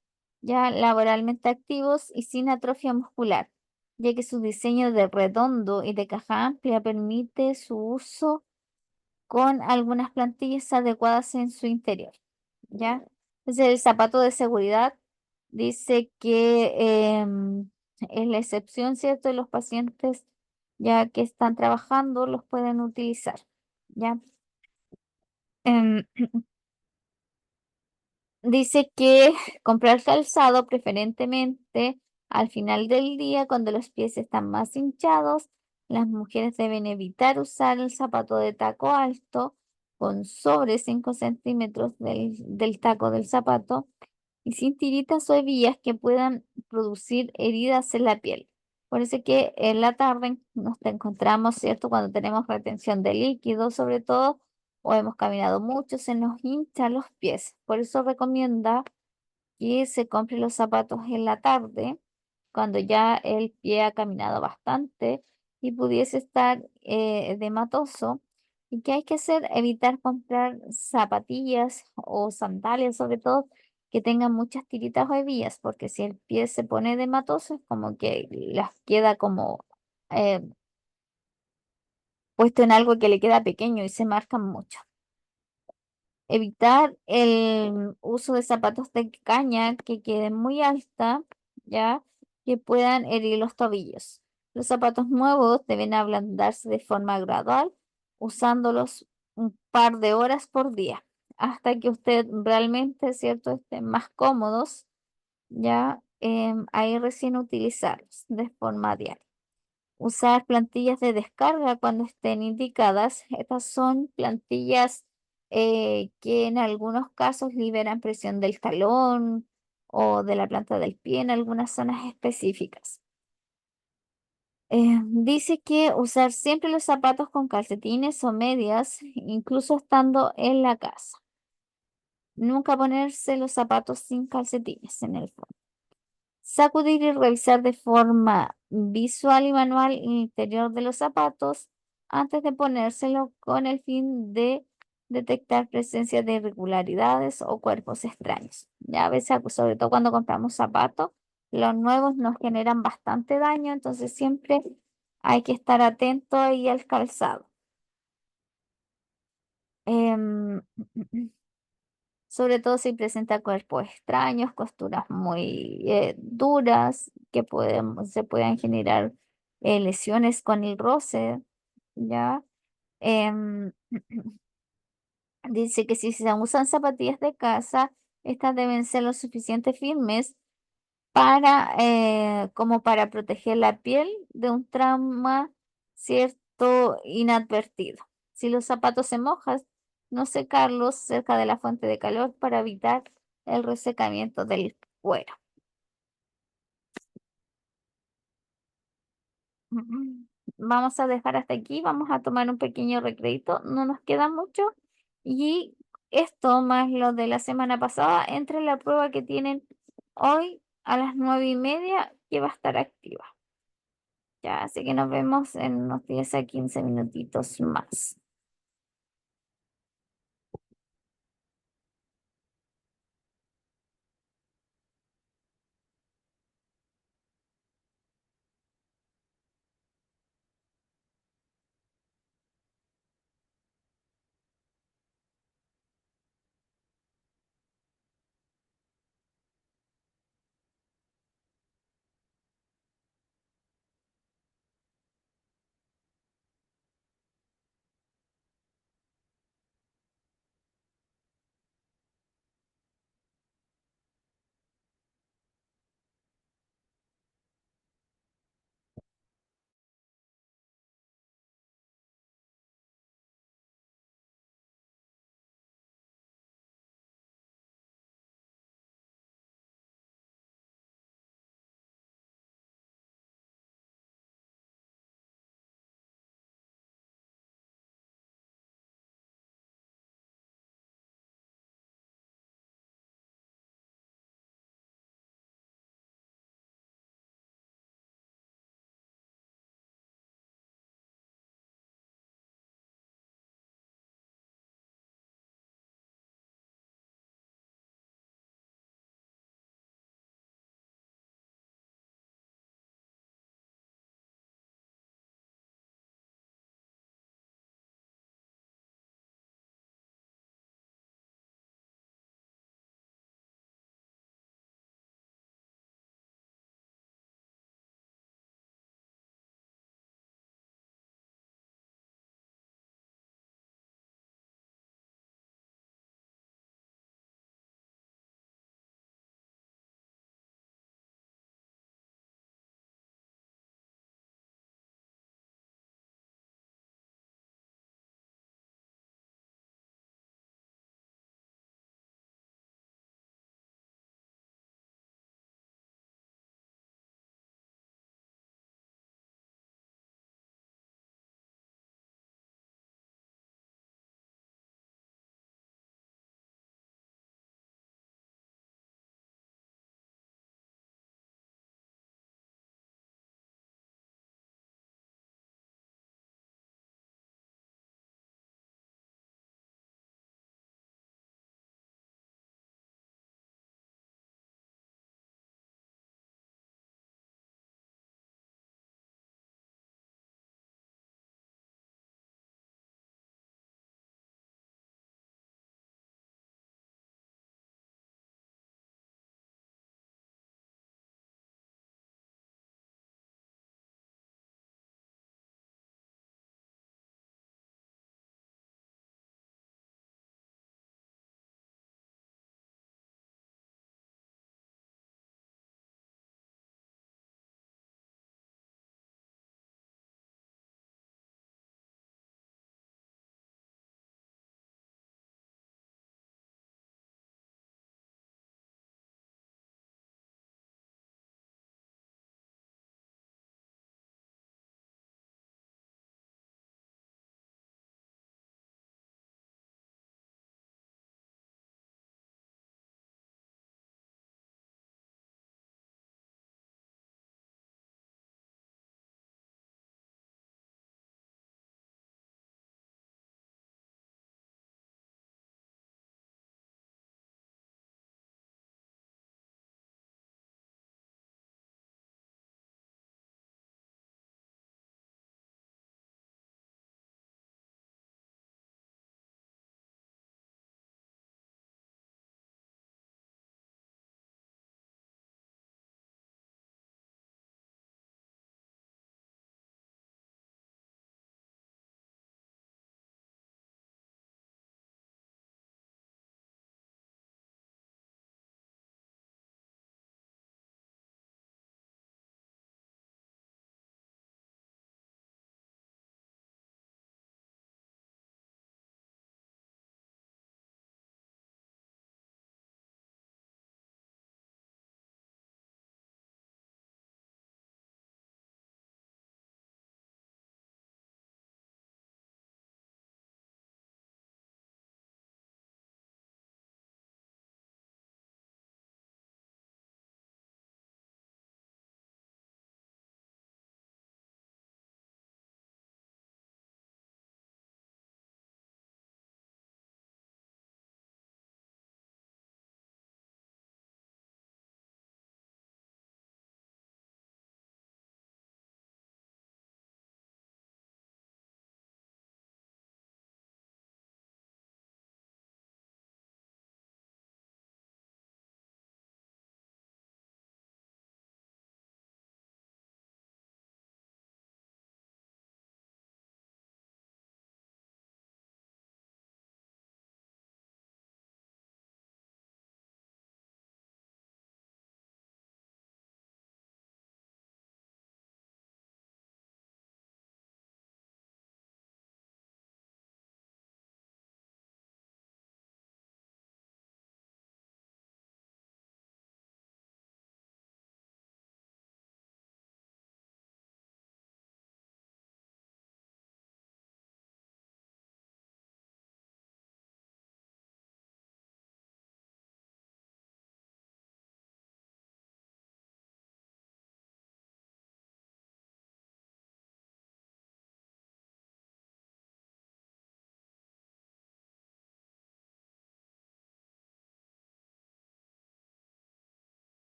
ya laboralmente activos y sin atrofia muscular, ya que su diseño de redondo y de caja amplia permite su uso con algunas plantillas adecuadas en su interior, ¿ya? Entonces, el zapato de seguridad dice que es la excepción, ¿cierto? De los pacientes ya que están trabajando los pueden utilizar, ¿ya? Em, Dice que comprar calzado preferentemente al final del día cuando los pies están más hinchados. Las mujeres deben evitar usar el zapato de taco alto con sobre 5 centímetros del taco del zapato y sin tiritas o hebillas que puedan producir heridas en la piel. Por eso que en la tarde nos encontramos, ¿cierto? Cuando tenemos retención de líquido, sobre todo, o hemos caminado mucho, se nos hinchan los pies. Por eso recomienda que se compre los zapatos en la tarde, cuando ya el pie ha caminado bastante y pudiese estar edematoso. ¿Y qué hay que hacer? Evitar comprar zapatillas o sandalias, sobre todo, que tengan muchas tiritas o hebillas, porque si el pie se pone edematoso, es como que las queda como eh, puesto en algo que le queda pequeño y se marcan mucho. Evitar el uso de zapatos de caña que queden muy alta, ya que puedan herir los tobillos. Los zapatos nuevos deben ablandarse de forma gradual, usándolos un par de horas por día, hasta que usted realmente, ¿cierto?, estén más cómodos, ya ahí recién utilizarlos de forma diaria. Usar plantillas de descarga cuando estén indicadas. Estas son plantillas que en algunos casos liberan presión del talón o de la planta del pie en algunas zonas específicas. Dice que usar siempre los zapatos con calcetines o medias, incluso estando en la casa. Nunca ponerse los zapatos sin calcetines en el fondo. Sacudir y revisar de forma visual y manual el interior de los zapatos antes de ponérselo con el fin de detectar presencia de irregularidades o cuerpos extraños. Ya a veces, sobre todo cuando compramos zapatos, los nuevos nos generan bastante daño, entonces siempre hay que estar atento ahí al calzado. Em, sobre todo si presenta cuerpos extraños, costuras muy duras, que se puedan generar lesiones con el roce, ¿ya? Em, dice que si se usan zapatillas de casa, estas deben ser lo suficiente firmes como para proteger la piel de un trauma, cierto, inadvertido. Si los zapatos se mojan, no secarlos cerca de la fuente de calor para evitar el resecamiento del cuero. Vamos a dejar hasta aquí, vamos a tomar un pequeño recreito, no nos queda mucho. Y esto más lo de la semana pasada, entre la prueba que tienen hoy a las 9:30, que va a estar activa. Ya, así que nos vemos en unos 10 a 15 minutitos más.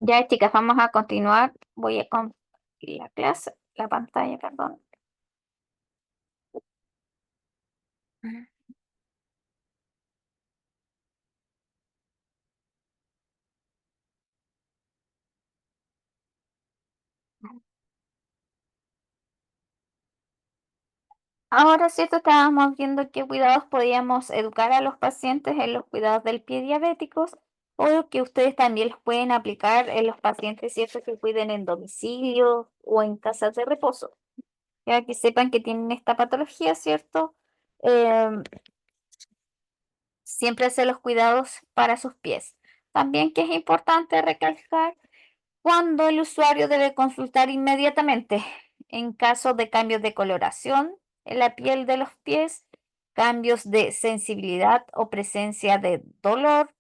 Ya, chicas, vamos a continuar. Voy a compartir la clase, la pantalla, perdón. Ahora, cierto, estábamos viendo qué cuidados podíamos educar a los pacientes en los cuidados del pie diabéticos o que ustedes también los pueden aplicar en los pacientes, cierto, que cuiden en domicilio o en casas de reposo. Ya que sepan que tienen esta patología, ¿cierto? Em, Siempre hacer los cuidados para sus pies. También que es importante recalcar cuando el usuario debe consultar inmediatamente en caso de cambios de coloración en la piel de los pies, cambios de sensibilidad o presencia de dolor,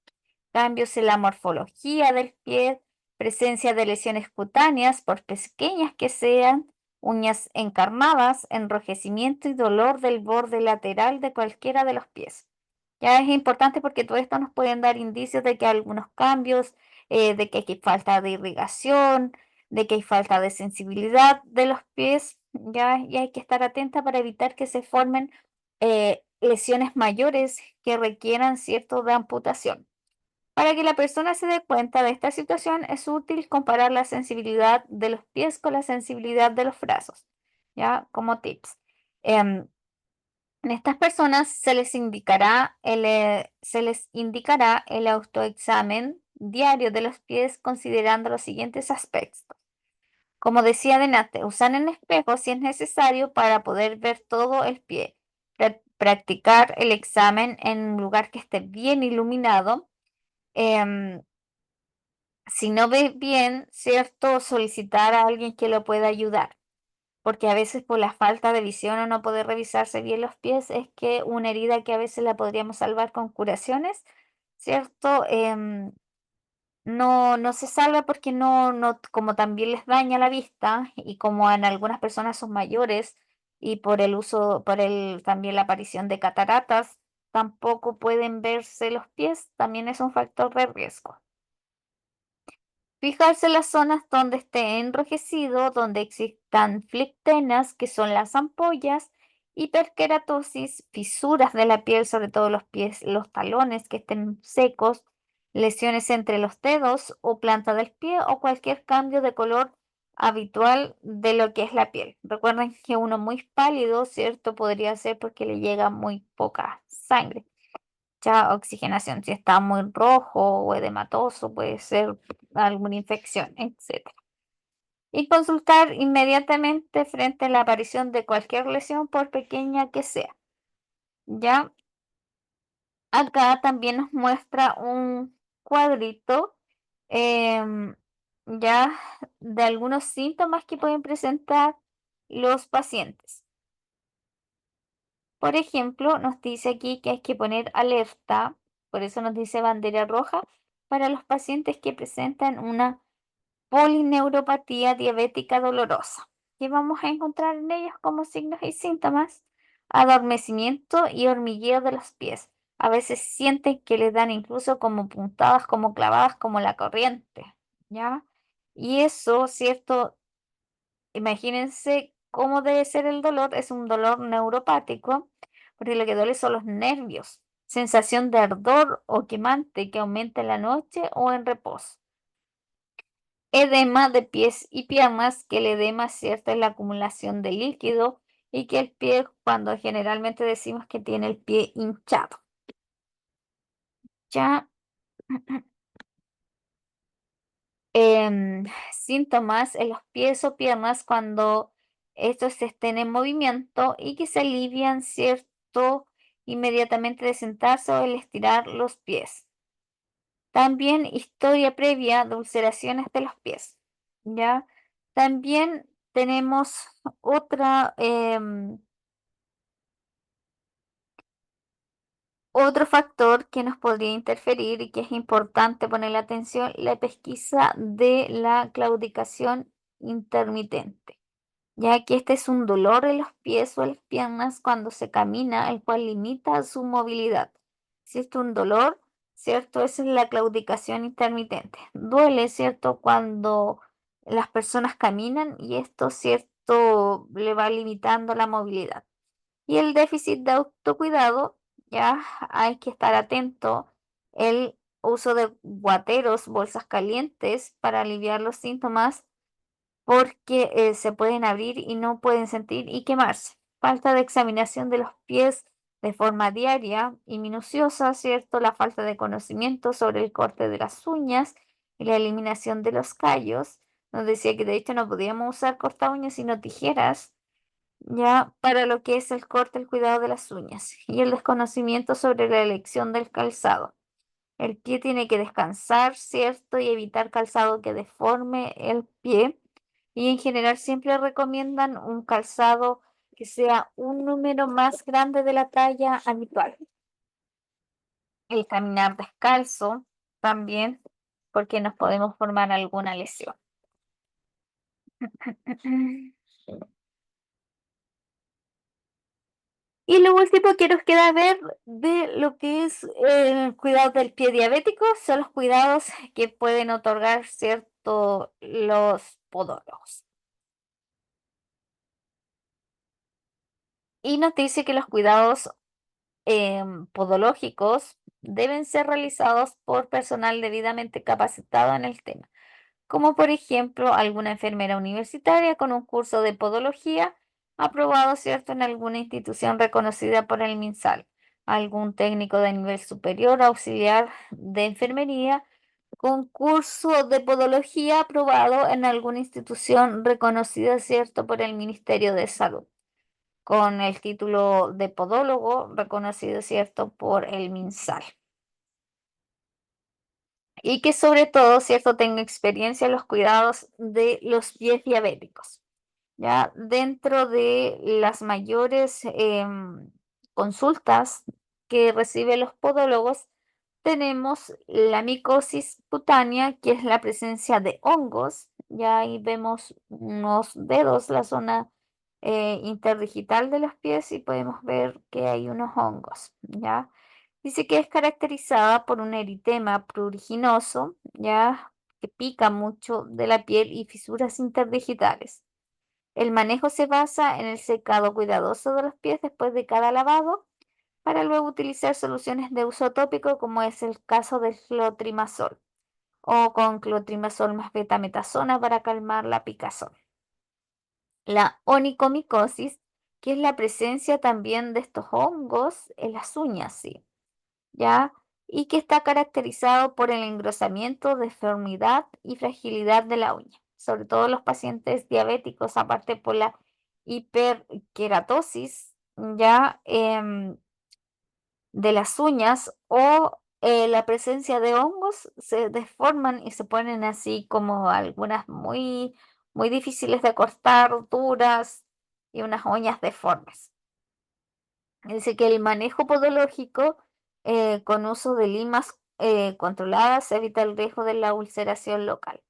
cambios en la morfología del pie, presencia de lesiones cutáneas, por pequeñas que sean, uñas encarnadas, enrojecimiento y dolor del borde lateral de cualquiera de los pies. Ya es importante porque todo esto nos pueden dar indicios de que hay algunos cambios, de que hay falta de irrigación, de que hay falta de sensibilidad de los pies, ya, y hay que estar atenta para evitar que se formen lesiones mayores que requieran cierto de amputación. Para que la persona se dé cuenta de esta situación, es útil comparar la sensibilidad de los pies con la sensibilidad de los brazos, ya, como tips. Em, en estas personas se les indicará el autoexamen diario de los pies considerando los siguientes aspectos. Como decía delante, usar en espejo si es necesario para poder ver todo el pie. Practicar el examen en un lugar que esté bien iluminado. Em, si no ve bien, ¿cierto? Solicitar a alguien que lo pueda ayudar, porque a veces por la falta de visión o no poder revisarse bien los pies es que una herida que a veces la podríamos salvar con curaciones, ¿cierto? No se salva porque como también les daña la vista y como en algunas personas son mayores y por el uso, también la aparición de cataratas, tampoco pueden verse los pies, también es un factor de riesgo. Fijarse en las zonas donde esté enrojecido, donde existan flictenas, que son las ampollas, hiperkeratosis, fisuras de la piel, sobre todo los pies, los talones que estén secos, lesiones entre los dedos o planta del pie o cualquier cambio de color habitual de lo que es la piel. Recuerden que uno muy pálido, ¿cierto? Podría ser porque le llega muy poca sangre. Ya oxigenación, si está muy rojo o edematoso, puede ser alguna infección, etcétera. Y consultar inmediatamente frente a la aparición de cualquier lesión, por pequeña que sea. Ya acá también nos muestra un cuadrito em, ya de algunos síntomas que pueden presentar los pacientes. Por ejemplo, nos dice aquí que hay que poner alerta, por eso nos dice bandera roja, para los pacientes que presentan una polineuropatía diabética dolorosa. ¿Qué vamos a encontrar en ellos como signos y síntomas? Adormecimiento y hormigueo de los pies. A veces sienten que les dan incluso como puntadas, como clavadas, como la corriente, ¿ya? Y eso, ¿cierto? Imagínense cómo debe ser el dolor, es un dolor neuropático, porque lo que duele son los nervios, sensación de ardor o quemante que aumenta en la noche o en reposo. Edema de pies y piernas, que el edema, cierto, es la acumulación de líquido y que el pie, cuando generalmente decimos que tiene el pie hinchado. Ya. Síntomas en los pies o piernas cuando estos estén en movimiento y que se alivian, ¿cierto? Inmediatamente de sentarse o el estirar los pies. También historia previa de ulceraciones de los pies, ¿ya? También tenemos otra, otro factor que nos podría interferir y que es importante ponerle atención, la pesquisa de la claudicación intermitente, ya que este es un dolor en los pies o en las piernas cuando se camina, el cual limita su movilidad. Si es un dolor, ¿cierto? Esa es la claudicación intermitente. Duele, ¿cierto? Cuando las personas caminan y esto, ¿cierto? Le va limitando la movilidad. Y el déficit de autocuidado, ya hay que estar atento. El uso de guateros, bolsas calientes para aliviar los síntomas porque se pueden abrir y no pueden sentir y quemarse. Falta de examinación de los pies de forma diaria y minuciosa, ¿cierto? La falta de conocimiento sobre el corte de las uñas y la eliminación de los callos. Nos decía que de hecho no podíamos usar corta uñas sino tijeras, ya para lo que es el corte, el cuidado de las uñas y el desconocimiento sobre la elección del calzado. El pie tiene que descansar, ¿cierto? Y evitar calzado que deforme el pie. Y en general siempre recomiendan un calzado que sea un número más grande de la talla habitual. El caminar descalzo también, porque nos podemos formar alguna lesión. Y lo último que nos queda ver de lo que es el cuidado del pie diabético son los cuidados que pueden otorgar, ¿cierto?, los podólogos. Y nos dice que los cuidados podológicos deben ser realizados por personal debidamente capacitado en el tema, como por ejemplo alguna enfermera universitaria con un curso de podología aprobado, ¿cierto?, en alguna institución reconocida por el MinSal, algún técnico de nivel superior, auxiliar de enfermería con curso de podología aprobado en alguna institución reconocida, ¿cierto?, por el Ministerio de Salud, con el título de podólogo reconocido, ¿cierto?, por el MinSal. Y que sobre todo, ¿cierto?, tenga experiencia en los cuidados de los pies diabéticos. Ya dentro de las mayores consultas que reciben los podólogos, tenemos la micosis cutánea, que es la presencia de hongos. Ya ahí vemos unos dedos, la zona interdigital de los pies y podemos ver que hay unos hongos, ¿ya? Dice que es caracterizada por un eritema pruriginoso, ya que pica mucho de la piel y fisuras interdigitales. El manejo se basa en el secado cuidadoso de los pies después de cada lavado para luego utilizar soluciones de uso tópico como es el caso del clotrimazol o con clotrimazol más betametasona para calmar la picazón. La onicomicosis, que es la presencia también de estos hongos en las uñas, sí, ¿ya? Y que está caracterizado por el engrosamiento, deformidad y fragilidad de la uña, sobre todo los pacientes diabéticos, aparte por la hiperkeratosis, ya de las uñas o la presencia de hongos, se deforman y se ponen así como algunas muy, muy difíciles de cortar, duras y unas uñas deformes. Dice que el manejo podológico con uso de limas controladas evita el riesgo de la ulceración local.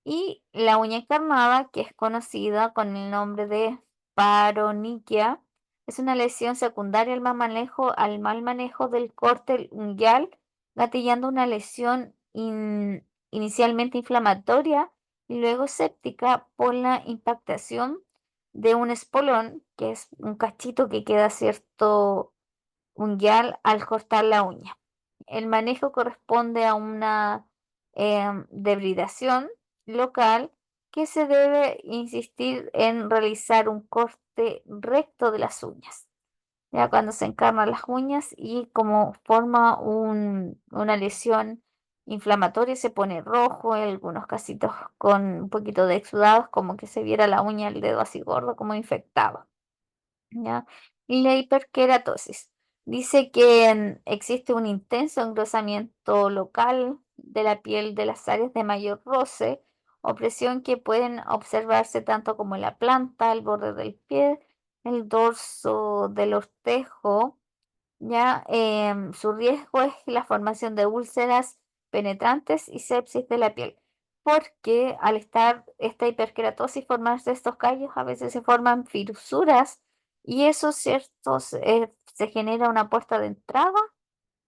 Y la uña encarnada, que es conocida con el nombre de paronychia, es una lesión secundaria al mal manejo del corte unguial, gatillando una lesión inicialmente inflamatoria y luego séptica por la impactación de un espolón, que es un cachito que queda cierto unguial al cortar la uña. El manejo corresponde a una debridación local que se debe insistir en realizar un corte recto de las uñas. Ya cuando se encarnan las uñas y como forma una lesión inflamatoria se pone rojo, algunos casitos con un poquito de exudados, como que se viera la uña, el dedo así gordo, como infectado. ¿Ya? Y la hiperkeratosis. Dice que existe un intenso engrosamiento local de la piel de las áreas de mayor roce o presión que pueden observarse tanto como en la planta, el borde del pie, el dorso del ortejo, ¿ya? Su riesgo es la formación de úlceras penetrantes y sepsis de la piel, porque al estar esta hiperkeratosis, formarse estos callos, a veces se forman fisuras y eso, ¿cierto? Se genera una puerta de entrada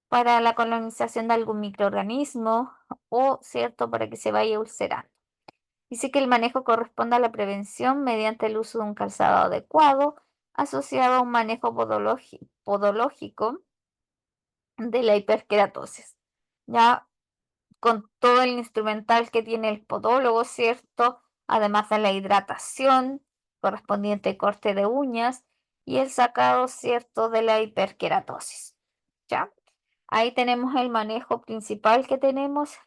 para la colonización de algún microorganismo o, ¿cierto?, para que se vaya ulcerando. Dice que el manejo corresponde a la prevención mediante el uso de un calzado adecuado, asociado a un manejo podológico de la hiperkeratosis. Ya con todo el instrumental que tiene el podólogo, ¿cierto? Además de la hidratación, correspondiente corte de uñas y el sacado, ¿cierto?, de la hiperkeratosis. ¿Ya? Ahí tenemos el manejo principal que tenemos,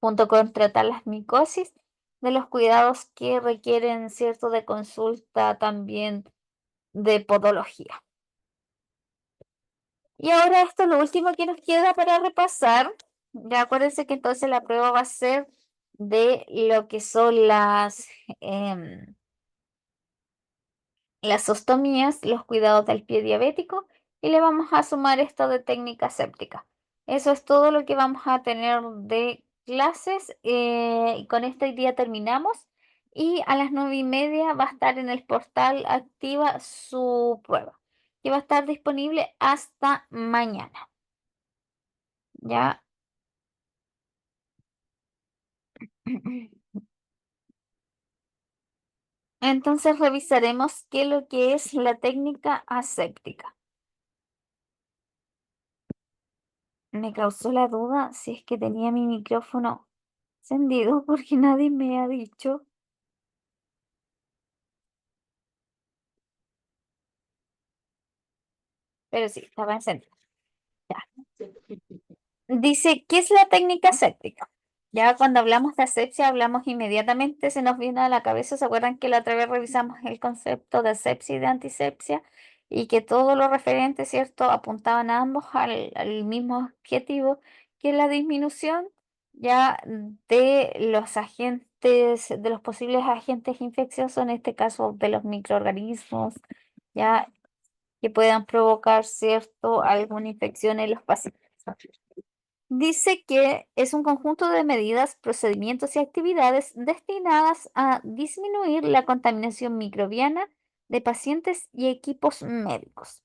junto con tratar las micosis, de los cuidados que requieren, ¿cierto?, de consulta también de podología. Y ahora esto es lo último que nos queda para repasar. Ya acuérdense que entonces la prueba va a ser de lo que son las ostomías, los cuidados del pie diabético, y le vamos a sumar esto de técnica séptica. Eso es todo lo que vamos a tener de clases, y con esto hoy día terminamos. Y a las 9:30 va a estar en el portal activa su prueba, que va a estar disponible hasta mañana. ¿Ya? Entonces revisaremos qué es lo que es la técnica aséptica. Me causó la duda si es que tenía mi micrófono encendido porque nadie me ha dicho, pero sí, estaba encendido. Ya. Dice, ¿qué es la técnica aséptica? Ya cuando hablamos de asepsia, hablamos inmediatamente, se nos viene a la cabeza, ¿se acuerdan que la otra vez revisamos el concepto de asepsia y de antisepsia? Y que todo lo referente, ¿cierto?, apuntaban a ambos al mismo objetivo, que es la disminución ya de los agentes, de los posibles agentes infecciosos, en este caso de los microorganismos, ya que puedan provocar, ¿cierto?, alguna infección en los pacientes. Dice que es un conjunto de medidas, procedimientos y actividades destinadas a disminuir la contaminación microbiana de pacientes y equipos médicos.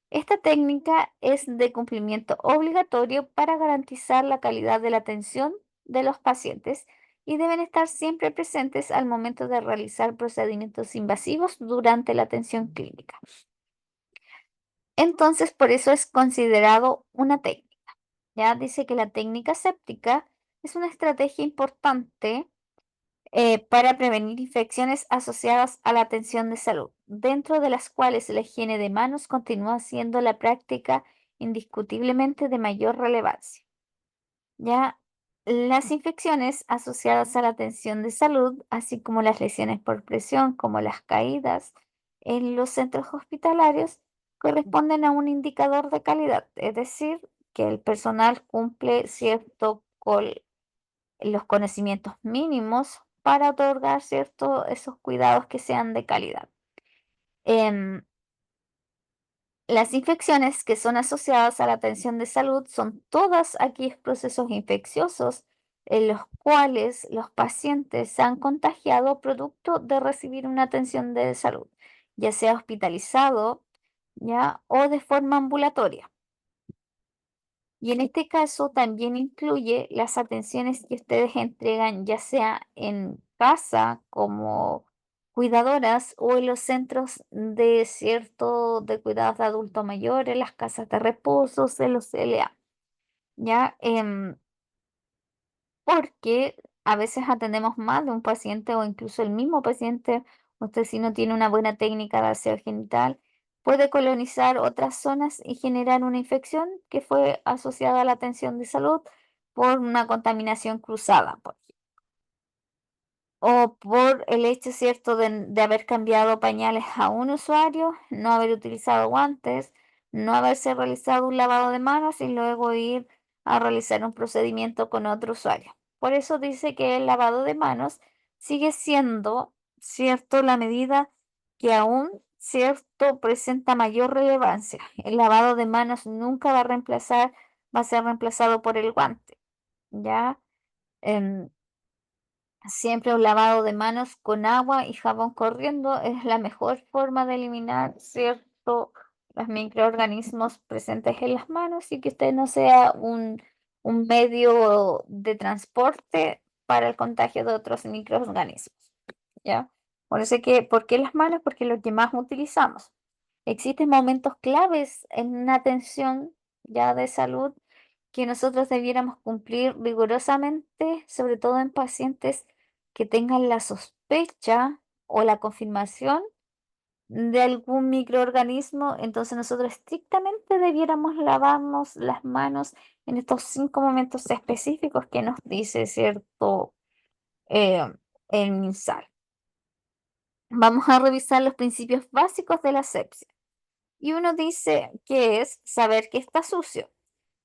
Esta técnica es de cumplimiento obligatorio para garantizar la calidad de la atención de los pacientes y deben estar siempre presentes al momento de realizar procedimientos invasivos durante la atención clínica. Entonces, por eso es considerado una técnica. Ya dice que la técnica séptica es una estrategia importante, para prevenir infecciones asociadas a la atención de salud, dentro de las cuales la higiene de manos continúa siendo la práctica indiscutiblemente de mayor relevancia. Ya las infecciones asociadas a la atención de salud, así como las lesiones por presión, como las caídas en los centros hospitalarios, corresponden a un indicador de calidad, es decir, que el personal cumple cierto con los conocimientos mínimos para otorgar cierto esos cuidados que sean de calidad. Em, las infecciones que son asociadas a la atención de salud son todos aquellos procesos infecciosos en los cuales los pacientes se han contagiado producto de recibir una atención de salud, ya sea hospitalizado, ya, o de forma ambulatoria. Y en este caso también incluye las atenciones que ustedes entregan, ya sea en casa como cuidadoras o en los centros de cuidados de adulto mayor, en las casas de reposo, en los CLA, ¿ya? Porque a veces atendemos más de un paciente o incluso el mismo paciente, usted si no tiene una buena técnica de aseo genital, puede colonizar otras zonas y generar una infección que fue asociada a la atención de salud por una contaminación cruzada, o por el hecho, ¿cierto?, de haber cambiado pañales a un usuario, no haber utilizado guantes, no haberse realizado un lavado de manos y luego ir a realizar un procedimiento con otro usuario. Por eso dice que el lavado de manos sigue siendo, ¿cierto?, la medida que aún, ¿cierto?, presenta mayor relevancia. El lavado de manos nunca va a ser reemplazado por el guante, ¿ya? Em, Siempre un lavado de manos con agua y jabón corriendo es la mejor forma de eliminar, ¿cierto?, los microorganismos presentes en las manos y que usted no sea un medio de transporte para el contagio de otros microorganismos, ¿ya? ¿Por qué las manos? Porque es lo que más utilizamos. Existen momentos claves en una atención ya de salud que nosotros debiéramos cumplir rigurosamente, sobre todo en pacientes que tengan la sospecha o la confirmación de algún microorganismo. Entonces nosotros estrictamente debiéramos lavarnos las manos en estos 5 momentos específicos que nos dice, ¿cierto? Eh, el MinSal. Vamos a revisar los principios básicos de la asepsia. Y uno dice que es saber que está sucio.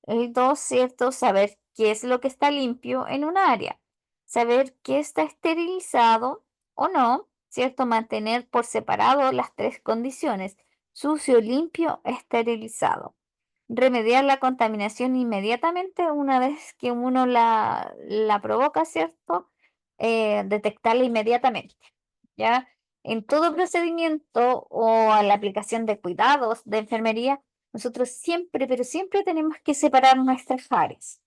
El dos, ¿cierto? Saber qué es lo que está limpio en un área. Saber qué está esterilizado o no, ¿cierto? Mantener por separado las tres condiciones: sucio, limpio, esterilizado. Remediar la contaminación inmediatamente una vez que uno la provoca, ¿cierto? Detectarla inmediatamente, ¿ya? En todo procedimiento o a la aplicación de cuidados de enfermería, nosotros siempre, pero siempre tenemos que separar nuestras áreas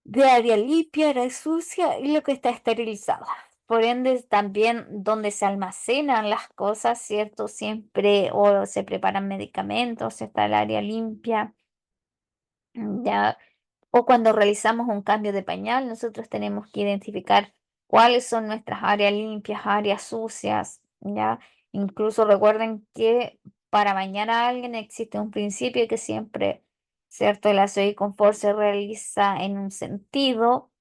de área limpia, área sucia y lo que está esterilizado. Por ende, también donde se almacenan las cosas, ¿cierto? Siempre o se preparan medicamentos, está el área limpia, ¿ya? O cuando realizamos un cambio de pañal, nosotros tenemos que identificar cuáles son nuestras áreas limpias, áreas sucias, ¿ya? Incluso recuerden que para bañar a alguien existe un principio que siempre, ¿cierto? El aseo y confort se realiza en un sentido,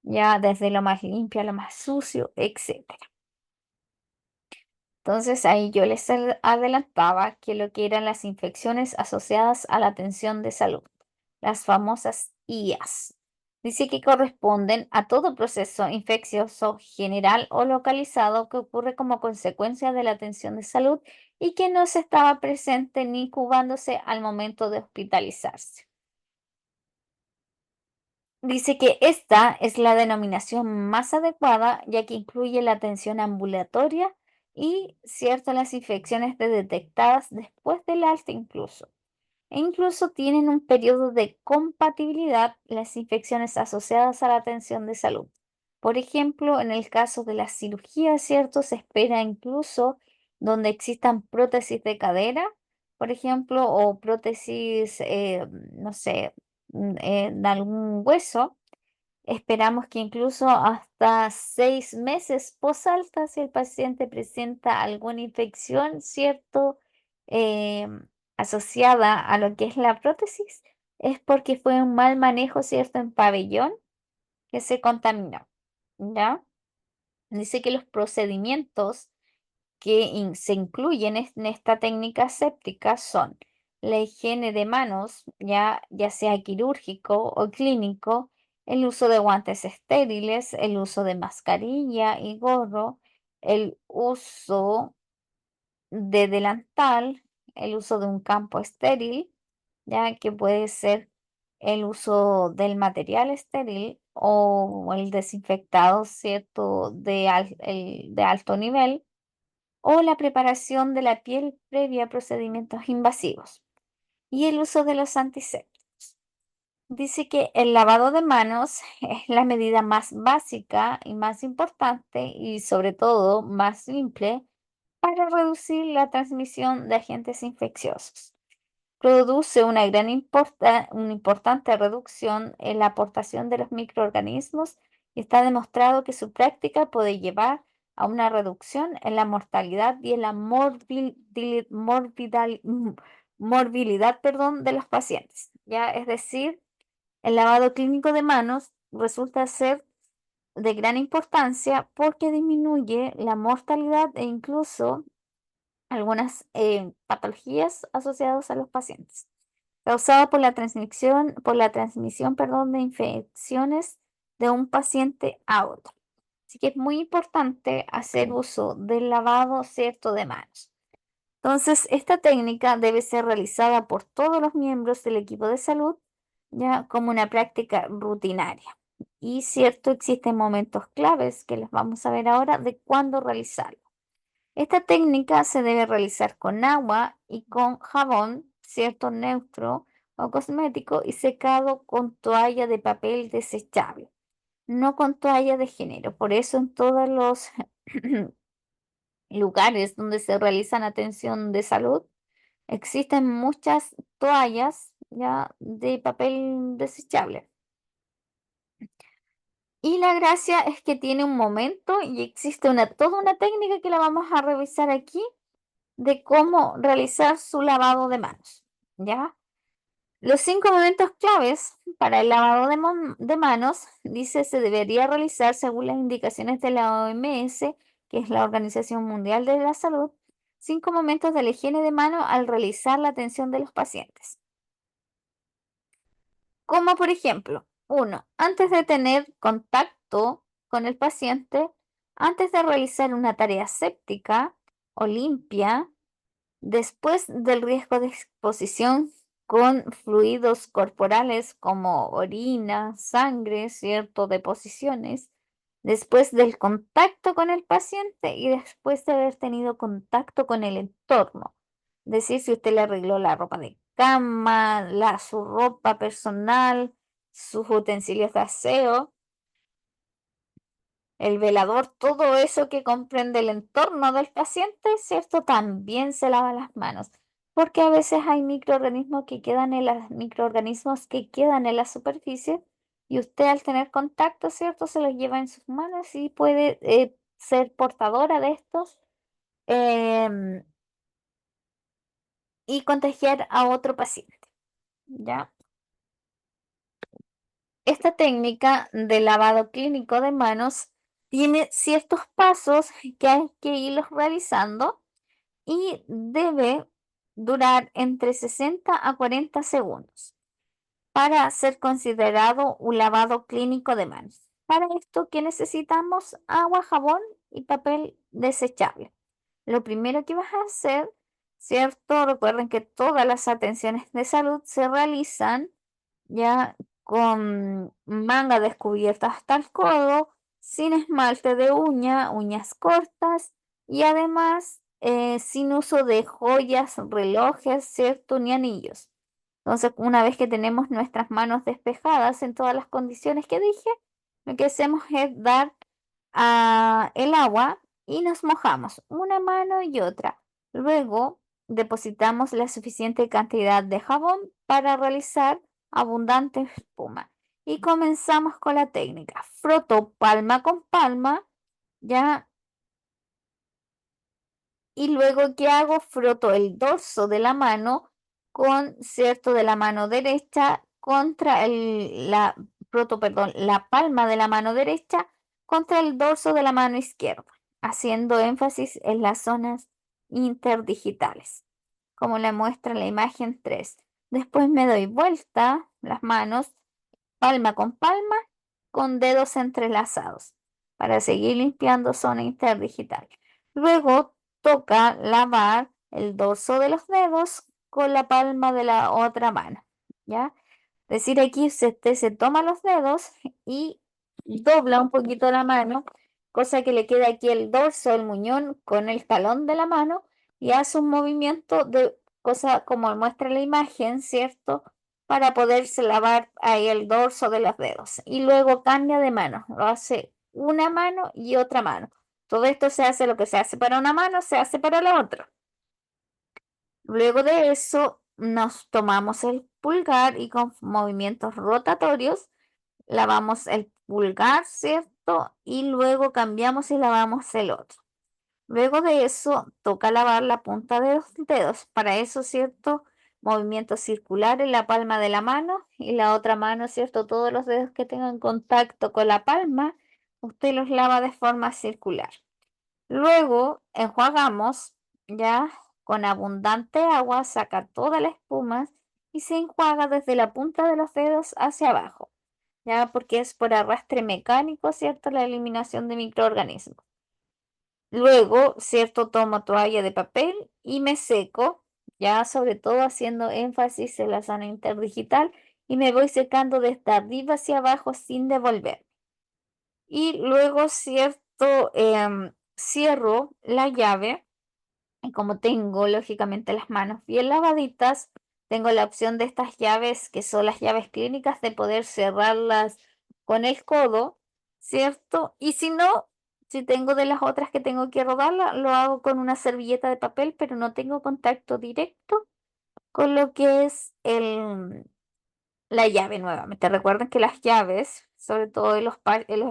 ya desde lo más limpio a lo más sucio, etcétera. Entonces ahí yo les adelantaba que lo que eran las infecciones asociadas a la atención de salud, las famosas IAS. Dice que corresponden a todo proceso infeccioso general o localizado que ocurre como consecuencia de la atención de salud y que no se estaba presente ni incubándose al momento de hospitalizarse. Dice que esta es la denominación más adecuada, ya que incluye la atención ambulatoria y, cierto, las infecciones detectadas después del alta incluso. E incluso tienen un periodo de compatibilidad las infecciones asociadas a la atención de salud. Por ejemplo, en el caso de la cirugía, ¿cierto? Se espera incluso donde existan prótesis de cadera, por ejemplo, o prótesis, no sé, de algún hueso. Esperamos que incluso hasta 6 meses posalta, si el paciente presenta alguna infección, ¿cierto? Asociada a lo que es la prótesis, es porque fue un mal manejo, ¿cierto? En pabellón que se contaminó, ¿ya? Dice que los procedimientos que se incluyen en esta técnica séptica son la higiene de manos, ya sea quirúrgico o clínico, el uso de guantes estériles, el uso de mascarilla y gorro, el uso de delantal, el uso de un campo estéril, ya que puede ser el uso del material estéril o el desinfectado, ¿cierto? De alto nivel, o la preparación de la piel previa a procedimientos invasivos y el uso de los antisépticos. Dice que el lavado de manos es la medida más básica y más importante y sobre todo más simple para reducir la transmisión de agentes infecciosos. Produce una importante reducción en la aportación de los microorganismos y está demostrado que su práctica puede llevar a una reducción en la mortalidad y en la morbilidad, perdón, de los pacientes. ¿Ya? Es decir, el lavado clínico de manos resulta ser de gran importancia porque disminuye la mortalidad e incluso algunas patologías asociadas a los pacientes, causada por la transmisión, perdón, de infecciones de un paciente a otro. Así que es muy importante hacer uso del lavado, ¿cierto?, de manos. Entonces, esta técnica debe ser realizada por todos los miembros del equipo de salud, ya como una práctica rutinaria. Y cierto, existen momentos claves que les vamos a ver ahora de cuándo realizarlo. Esta técnica se debe realizar con agua y con jabón, cierto, neutro o cosmético y secado con toalla de papel desechable, no con toalla de género. Por eso en todos los lugares donde se realizan atención de salud existen muchas toallas ya de papel desechable. Y la gracia es que tiene un momento y existe toda una técnica que la vamos a revisar aquí de cómo realizar su lavado de manos, ¿ya? Los 5 momentos claves para el lavado de manos, dice, se debería realizar según las indicaciones de la OMS, que es la Organización Mundial de la Salud, 5 momentos de la higiene de mano al realizar la atención de los pacientes. Como por ejemplo, 1. Antes de tener contacto con el paciente, antes de realizar una tarea séptica o limpia, después del riesgo de exposición con fluidos corporales como orina, sangre, cierto, deposiciones, después del contacto con el paciente y después de haber tenido contacto con el entorno. Es decir, si usted le arregló la ropa de cama, su ropa personal, sus utensilios de aseo, el velador, todo eso que comprende el entorno del paciente, ¿cierto? También se lava las manos, porque a veces hay microorganismos que quedan en la superficie y usted al tener contacto, ¿cierto? Se los lleva en sus manos y puede ser portadora de estos em, y contagiar a otro paciente, ¿ya? Esta técnica de lavado clínico de manos tiene ciertos pasos que hay que irlos realizando y debe durar entre 60 a 40 segundos para ser considerado un lavado clínico de manos. Para esto, ¿qué necesitamos? Agua, jabón y papel desechable. Lo primero que vas a hacer, ¿cierto? Recuerden que todas las atenciones de salud se realizan ya con manga descubierta hasta el codo, sin esmalte de uña, uñas cortas y además sin uso de joyas, relojes, ¿cierto? Ni anillos. Entonces, una vez que tenemos nuestras manos despejadas en todas las condiciones que dije, lo que hacemos es dar el agua y nos mojamos una mano y otra. Luego depositamos la suficiente cantidad de jabón para realizar abundante espuma. Y comenzamos con la técnica. Froto palma con palma, ya. Y luego, ¿qué hago? Froto el dorso de la mano con, cierto, de la mano derecha contra la palma de la mano derecha contra el dorso de la mano izquierda, haciendo énfasis en las zonas interdigitales, como le muestra la imagen 3. Después me doy vuelta las manos, palma con dedos entrelazados, para seguir limpiando zona interdigital. Luego toca lavar el dorso de los dedos con la palma de la otra mano, ¿ya? Es decir, aquí usted se toma los dedos y dobla un poquito la mano, cosa que le queda aquí el dorso, el muñón con el talón de la mano y hace un movimiento de cosa como muestra la imagen, ¿cierto? Para poderse lavar ahí el dorso de los dedos. Y luego cambia de mano, lo hace una mano y otra mano. Todo esto se hace, lo que se hace para una mano, se hace para la otra. Luego de eso, nos tomamos el pulgar y con movimientos rotatorios lavamos el pulgar, ¿cierto? Y luego cambiamos y lavamos el otro. Luego de eso, toca lavar la punta de los dedos. Para eso, ¿cierto? Movimiento circular en la palma de la mano y la otra mano, ¿cierto? Todos los dedos que tengan contacto con la palma, usted los lava de forma circular. Luego enjuagamos ya con abundante agua, saca toda la espuma y se enjuaga desde la punta de los dedos hacia abajo, ya porque es por arrastre mecánico, ¿cierto? La eliminación de microorganismos. Luego, ¿cierto? Tomo toalla de papel y me seco, ya sobre todo haciendo énfasis en la zona interdigital y me voy secando desde arriba hacia abajo sin devolver. Y luego, ¿cierto? cierro la llave y como tengo lógicamente las manos bien lavaditas, tengo la opción de estas llaves que son las llaves clínicas de poder cerrarlas con el codo, ¿cierto? Y si no, si tengo de las otras que tengo que rodarla, lo hago con una servilleta de papel, pero no tengo contacto directo con lo que es la llave nuevamente. Recuerden que las llaves, sobre todo en los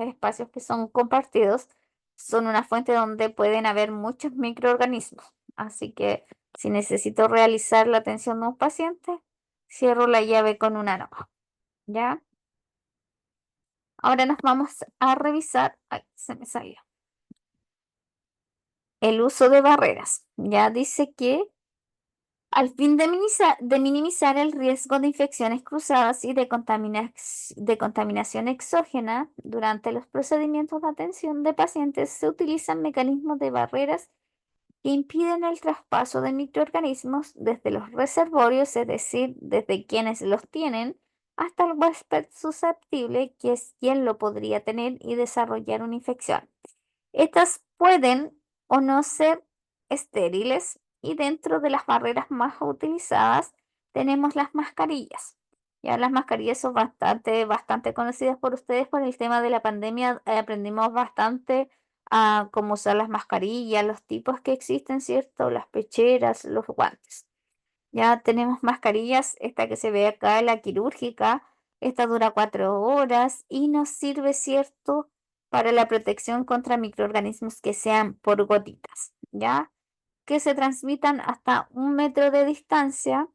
espacios que son compartidos, son una fuente donde pueden haber muchos microorganismos. Así que si necesito realizar la atención de un paciente, cierro la llave con una navaja. ¿Ya? Ahora nos vamos a revisar. Ay, se me salió. El uso de barreras. Ya dice que al fin de minimizar el riesgo de infecciones cruzadas y de contaminación exógena, durante los procedimientos de atención de pacientes se utilizan mecanismos de barreras que impiden el traspaso de microorganismos desde los reservorios, es decir, desde quienes los tienen, hasta el huésped susceptible, que es quien lo podría tener y desarrollar una infección. Estas pueden o no ser estériles y dentro de las barreras más utilizadas tenemos las mascarillas. Ya las mascarillas son bastante conocidas por ustedes por el tema de la pandemia. Aprendimos bastante a cómo usar las mascarillas, los tipos que existen, ¿cierto? Las pecheras, los guantes. Ya tenemos mascarillas, esta que se ve acá, la quirúrgica, esta dura 4 horas y nos sirve, ¿cierto?, para la protección contra microorganismos que sean por gotitas, ¿ya? Que se transmitan hasta 1 metro de distancia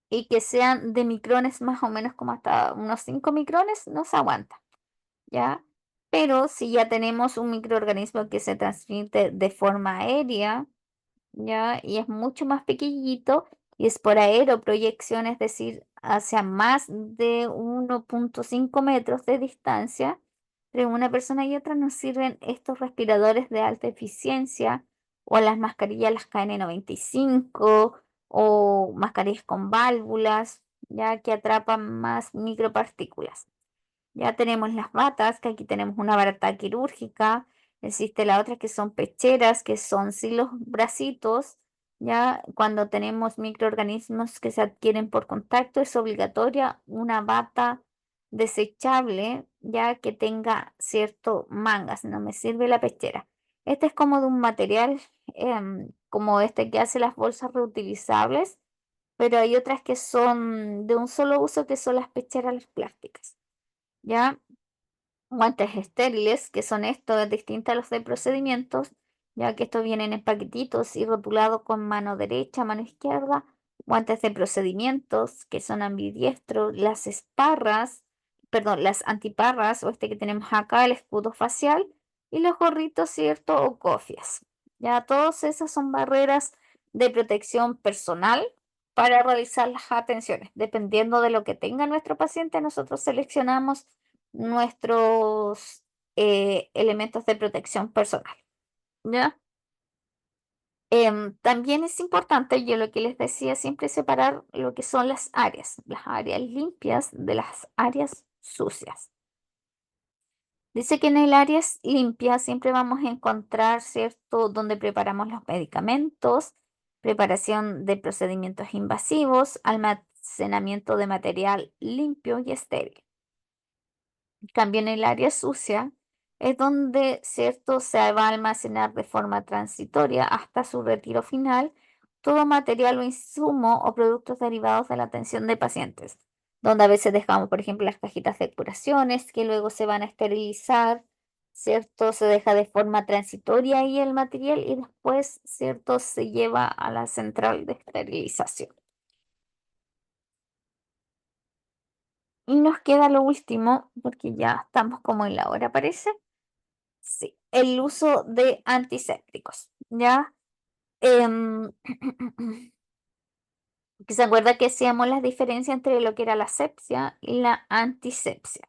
y que sean de micrones más o menos como hasta unos 5 micrones, nos aguanta, ¿ya? Pero si ya tenemos un microorganismo que se transmite de forma aérea, ¿ya? Y es mucho más pequeñito y es por aeroproyección, es decir, hacia más de 1,5 metros de distancia. Entre una persona y otra nos sirven estos respiradores de alta eficiencia o las mascarillas, las KN95 o mascarillas con válvulas, ya que atrapan más micropartículas. Ya tenemos las batas, que aquí tenemos una bata quirúrgica. Existe la otra que son pecheras, que son sin los bracitos. Ya cuando tenemos microorganismos que se adquieren por contacto, es obligatoria una bata desechable, ya que tenga cierto mangas. No me sirve la pechera. Este es como de un material como este que hace las bolsas reutilizables, pero hay otras que son de un solo uso, que son las pecheras plásticas. ¿Ya? Guantes estériles, que son estos, distintos a los de procedimientos, ya que estos vienen en paquetitos y rotulados con mano derecha, mano izquierda. Guantes de procedimientos, que son ambidiestros, las esparras, perdón, las antiparras, o este que tenemos acá, el escudo facial, y los gorritos, ¿cierto? O cofias. Ya todas esas son barreras de protección personal para realizar las atenciones. Dependiendo de lo que tenga nuestro paciente, nosotros seleccionamos nuestros elementos de protección personal, ¿ya? También es importante, yo lo que les decía, siempre separar lo que son las áreas limpias de las áreas sucias. Dice que en el área limpia siempre vamos a encontrar, ¿cierto?, donde preparamos los medicamentos, preparación de procedimientos invasivos, almacenamiento de material limpio y estéril. En cambio, en el área sucia es donde, ¿cierto?, se va a almacenar de forma transitoria hasta su retiro final todo material o insumo o productos derivados de la atención de pacientes, donde a veces dejamos, por ejemplo, las cajitas de curaciones que luego se van a esterilizar, ¿cierto? Se deja de forma transitoria ahí el material y después, ¿cierto?, se lleva a la central de esterilización. Y nos queda lo último, porque ya estamos como en la hora, parece. Sí, el uso de antisépticos, ¿ya? Em, que se acuerda que hacíamos las diferencias entre lo que era la sepsia y la antisepsia,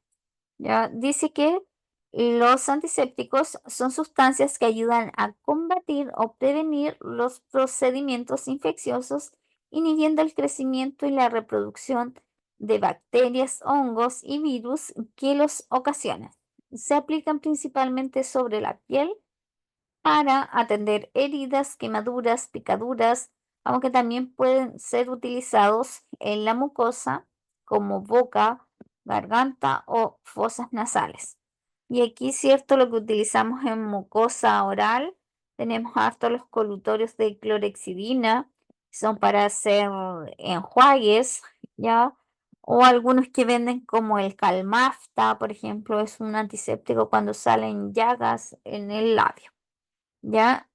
¿ya? Dice que los antisépticos son sustancias que ayudan a combatir o prevenir los procedimientos infecciosos, inhibiendo el crecimiento y la reproducción de bacterias, hongos y virus que los ocasionan. Se aplican principalmente sobre la piel para atender heridas, quemaduras, picaduras, aunque también pueden ser utilizados en la mucosa como boca, garganta o fosas nasales. Y aquí, cierto, lo que utilizamos en mucosa oral, tenemos harto los colutorios de clorexidina, son para hacer enjuagues, ¿ya? O algunos que venden como el Calmafta, por ejemplo, es un antiséptico cuando salen llagas en el labio, ¿ya?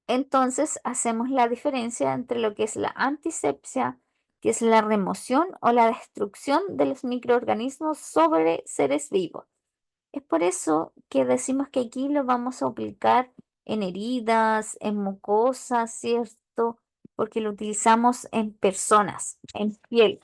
Entonces hacemos la diferencia entre lo que es la antisepsia, que es la remoción o la destrucción de los microorganismos sobre seres vivos. Es por eso que decimos que aquí lo vamos a aplicar en heridas, en mucosas, ¿cierto? Porque lo utilizamos en personas, en piel.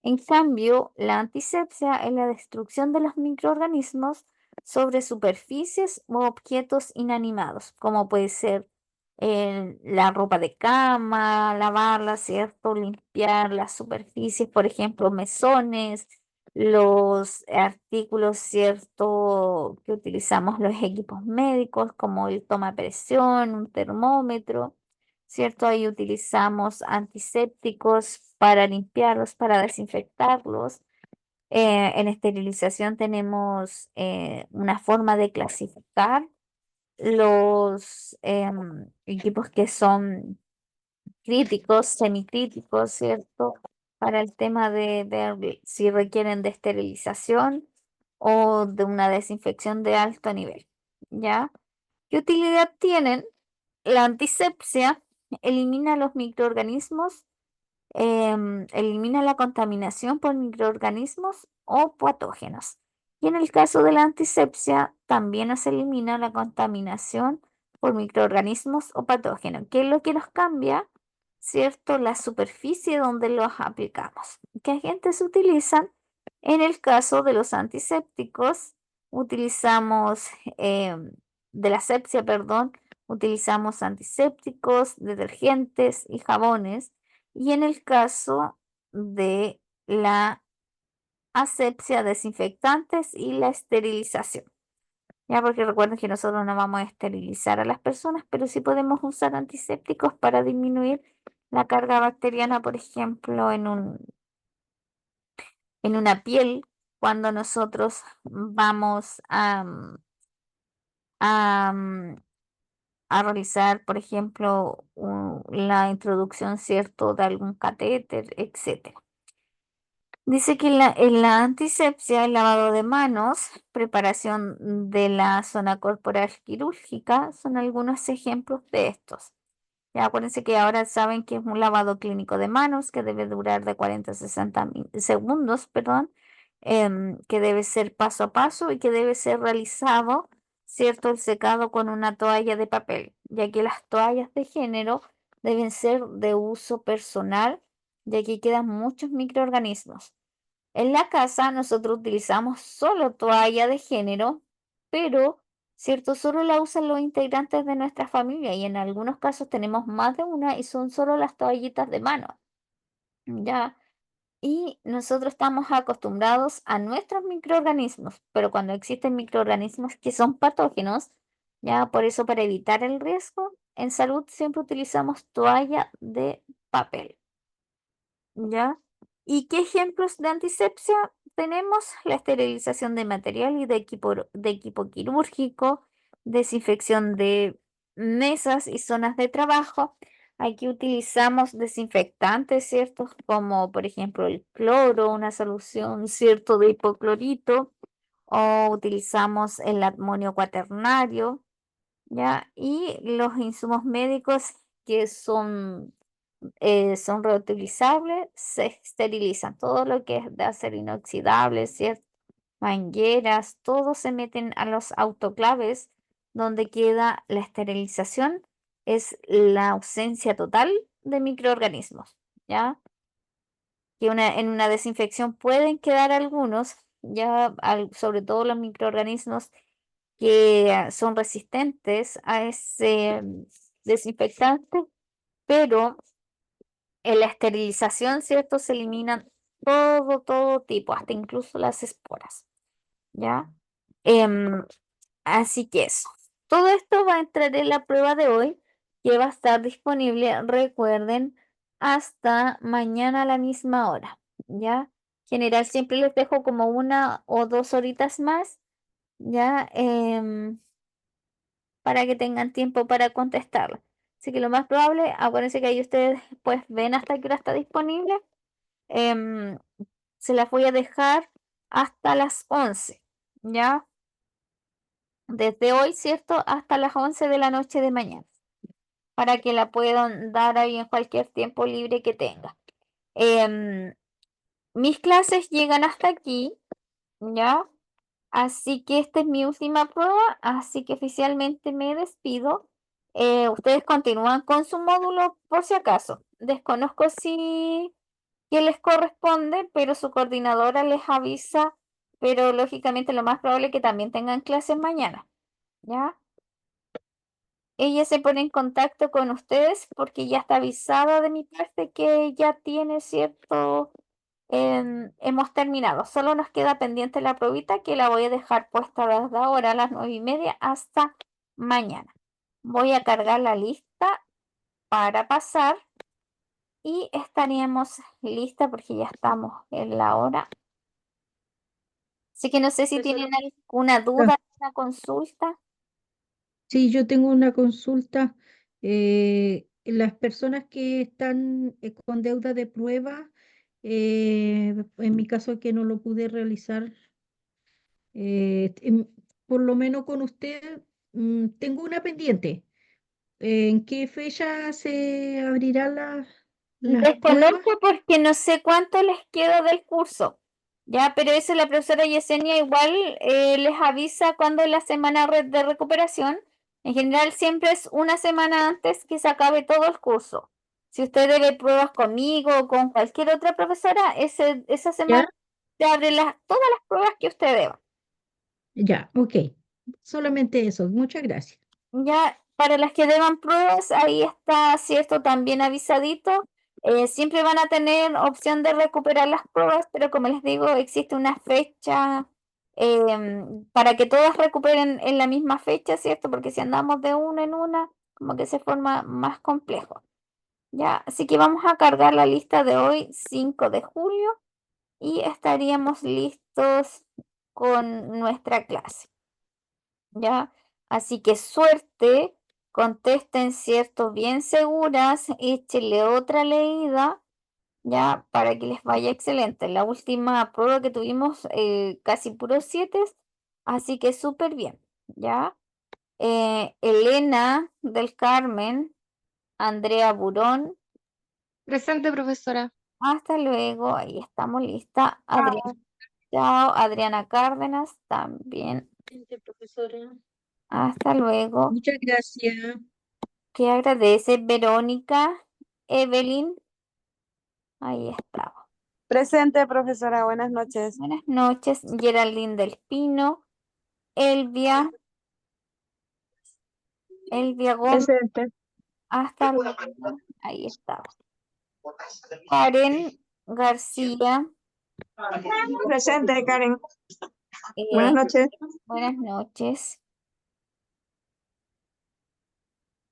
En cambio, la antisepsia es la destrucción de los microorganismos sobre superficies u objetos inanimados, como puede ser la ropa de cama, lavarla, ¿cierto? Limpiar las superficies, por ejemplo, mesones, los artículos, ¿cierto? Que utilizamos los equipos médicos, como el toma presión, un termómetro, ¿cierto? Ahí utilizamos antisépticos para limpiarlos, para desinfectarlos. En esterilización tenemos una forma de clasificar los equipos que son críticos, semicríticos, ¿cierto? Para el tema de ver si requieren de esterilización o de una desinfección de alto nivel, ¿ya? ¿Qué utilidad tienen? La antisepsia elimina los microorganismos, elimina la contaminación por microorganismos o patógenos. Y en el caso de la antisepsia, también se elimina la contaminación por microorganismos o patógenos. ¿Qué es lo que nos cambia? ¿Cierto? La superficie donde los aplicamos. ¿Qué agentes se utilizan? En el caso de los antisépticos, utilizamos, de la asepsia, perdón, utilizamos antisépticos, detergentes y jabones. Y en el caso de la asepsia, desinfectantes y la esterilización. Ya, porque recuerden que nosotros no vamos a esterilizar a las personas, pero sí podemos usar antisépticos para disminuir la carga bacteriana, por ejemplo, en una piel, cuando nosotros vamos a, a realizar, por ejemplo, la introducción, ¿cierto?, de algún catéter, etcétera. Dice que en la antisepsia, el lavado de manos, preparación de la zona corporal quirúrgica, son algunos ejemplos de estos. Ya acuérdense que ahora saben que es un lavado clínico de manos que debe durar de 40 a 60 segundos, perdón, que debe ser paso a paso y que debe ser realizado, ¿cierto? El secado con una toalla de papel, ya que las toallas de género deben ser de uso personal, ya que quedan muchos microorganismos. En la casa nosotros utilizamos solo toalla de género, pero, ¿cierto? Solo la usan los integrantes de nuestra familia y en algunos casos tenemos más de una y son solo las toallitas de mano, ¿ya? Y nosotros estamos acostumbrados a nuestros microorganismos, pero cuando existen microorganismos que son patógenos, ya por eso para evitar el riesgo, en salud siempre utilizamos toalla de papel. ¿Ya? ¿Y qué ejemplos de antisepsia tenemos? La esterilización de material y de equipo quirúrgico, desinfección de mesas y zonas de trabajo. Aquí utilizamos desinfectantes, ¿cierto? Como por ejemplo el cloro, una solución, ¿cierto?, de hipoclorito, o utilizamos el amonio cuaternario, ¿ya? Y los insumos médicos que son reutilizables, se esterilizan. Todo lo que es de acero inoxidable, ¿cierto? Mangueras, todo se meten a los autoclaves donde queda la esterilización, es la ausencia total de microorganismos, ¿ya? Que en una desinfección pueden quedar algunos, ya sobre todo los microorganismos que son resistentes a ese desinfectante, pero en la esterilización, ¿cierto? Se eliminan todo tipo, hasta incluso las esporas, ¿ya? Em, Así que eso. Todo esto va a entrar en la prueba de hoy, que va a estar disponible, recuerden, hasta mañana a la misma hora, ¿ya? En general siempre les dejo como 1 o 2 horitas más, ¿ya? Para que tengan tiempo para contestarla. Así que lo más probable, acuérdense que ahí ustedes pues ven hasta qué hora está disponible. em, Se las voy a dejar hasta las 11, ¿ya? Desde hoy, ¿cierto? Hasta las 11 de la noche de mañana, para que la puedan dar ahí en cualquier tiempo libre que tenga. Mis clases llegan hasta aquí, ¿ya? Así que esta es mi última prueba, así que oficialmente me despido. Ustedes continúan con su módulo por si acaso. Desconozco si que les corresponde, pero su coordinadora les avisa, pero lógicamente lo más probable es que también tengan clases mañana, ¿ya? Ella se pone en contacto con ustedes porque ya está avisada de mi parte que ya tiene cierto, hemos terminado. Solo nos queda pendiente la probita que la voy a dejar puesta desde ahora a las 9:30 hasta mañana. Voy a cargar la lista para pasar y estaríamos lista porque ya estamos en la hora. Así que no sé si tienen alguna duda, alguna consulta. Sí, yo tengo una consulta. Las personas que están con deuda de prueba, en mi caso que no lo pude realizar, por lo menos con usted, tengo una pendiente. ¿En qué fecha se abrirán las pruebas? Desconozco porque no sé cuánto les queda del curso, ya, pero eso la profesora Yesenia igual les avisa cuando es la semana de recuperación. En general siempre es una semana antes que se acabe todo el curso. Si usted debe pruebas conmigo o con cualquier otra profesora, esa ¿Ya? semana se abren todas las pruebas que usted deba. Ya, ok. Solamente eso. Muchas gracias. Ya, para las que deban pruebas, ahí está, cierto, también avisadito. Siempre van a tener opción de recuperar las pruebas, pero como les digo, existe una fecha para que todas recuperen en la misma fecha, ¿cierto? Porque si andamos de una en una, como que se forma más complejo. Ya, así que vamos a cargar la lista de hoy, 5 de julio, y estaríamos listos con nuestra clase. ¿Ya? Así que suerte, contesten, ¿cierto? Bien seguras, échenle otra leída, ¿ya? Para que les vaya excelente. La última prueba que tuvimos, casi puros 7, así que súper bien, ¿ya? Elena del Carmen, Andrea Burón, Presente, profesora. hasta luego, ahí estamos lista. Adriana, chao, Adriana Cárdenas, también, Presente, profesora. hasta luego. Muchas gracias. Que agradece Verónica, Evelyn, ahí estaba. Presente, profesora. Buenas noches. Buenas noches, Geraldine del Pino, Elvia, Elvia Gómez, Presente. hasta luego, ahí estaba. Karen García, Presente, Karen. eh, Buenas noches. buenas noches.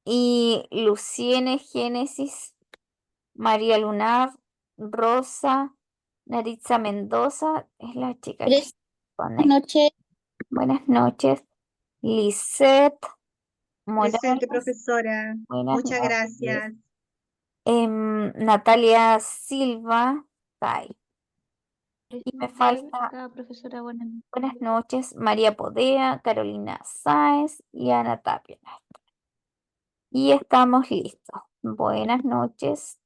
Y Luciene Génesis, María Lunar, Rosa, Naritza Mendoza, es la chica que se Buenas conecta. noches. Buenas noches. Lisette Presente, Morales, profesora. buenas Muchas noches. gracias. Natalia Silva, está ahí. Y me falta, Acá, profesora, buenas noches. buenas noches, María Podea, Carolina Sáez y Ana Tapia. Y estamos listos. Buenas noches.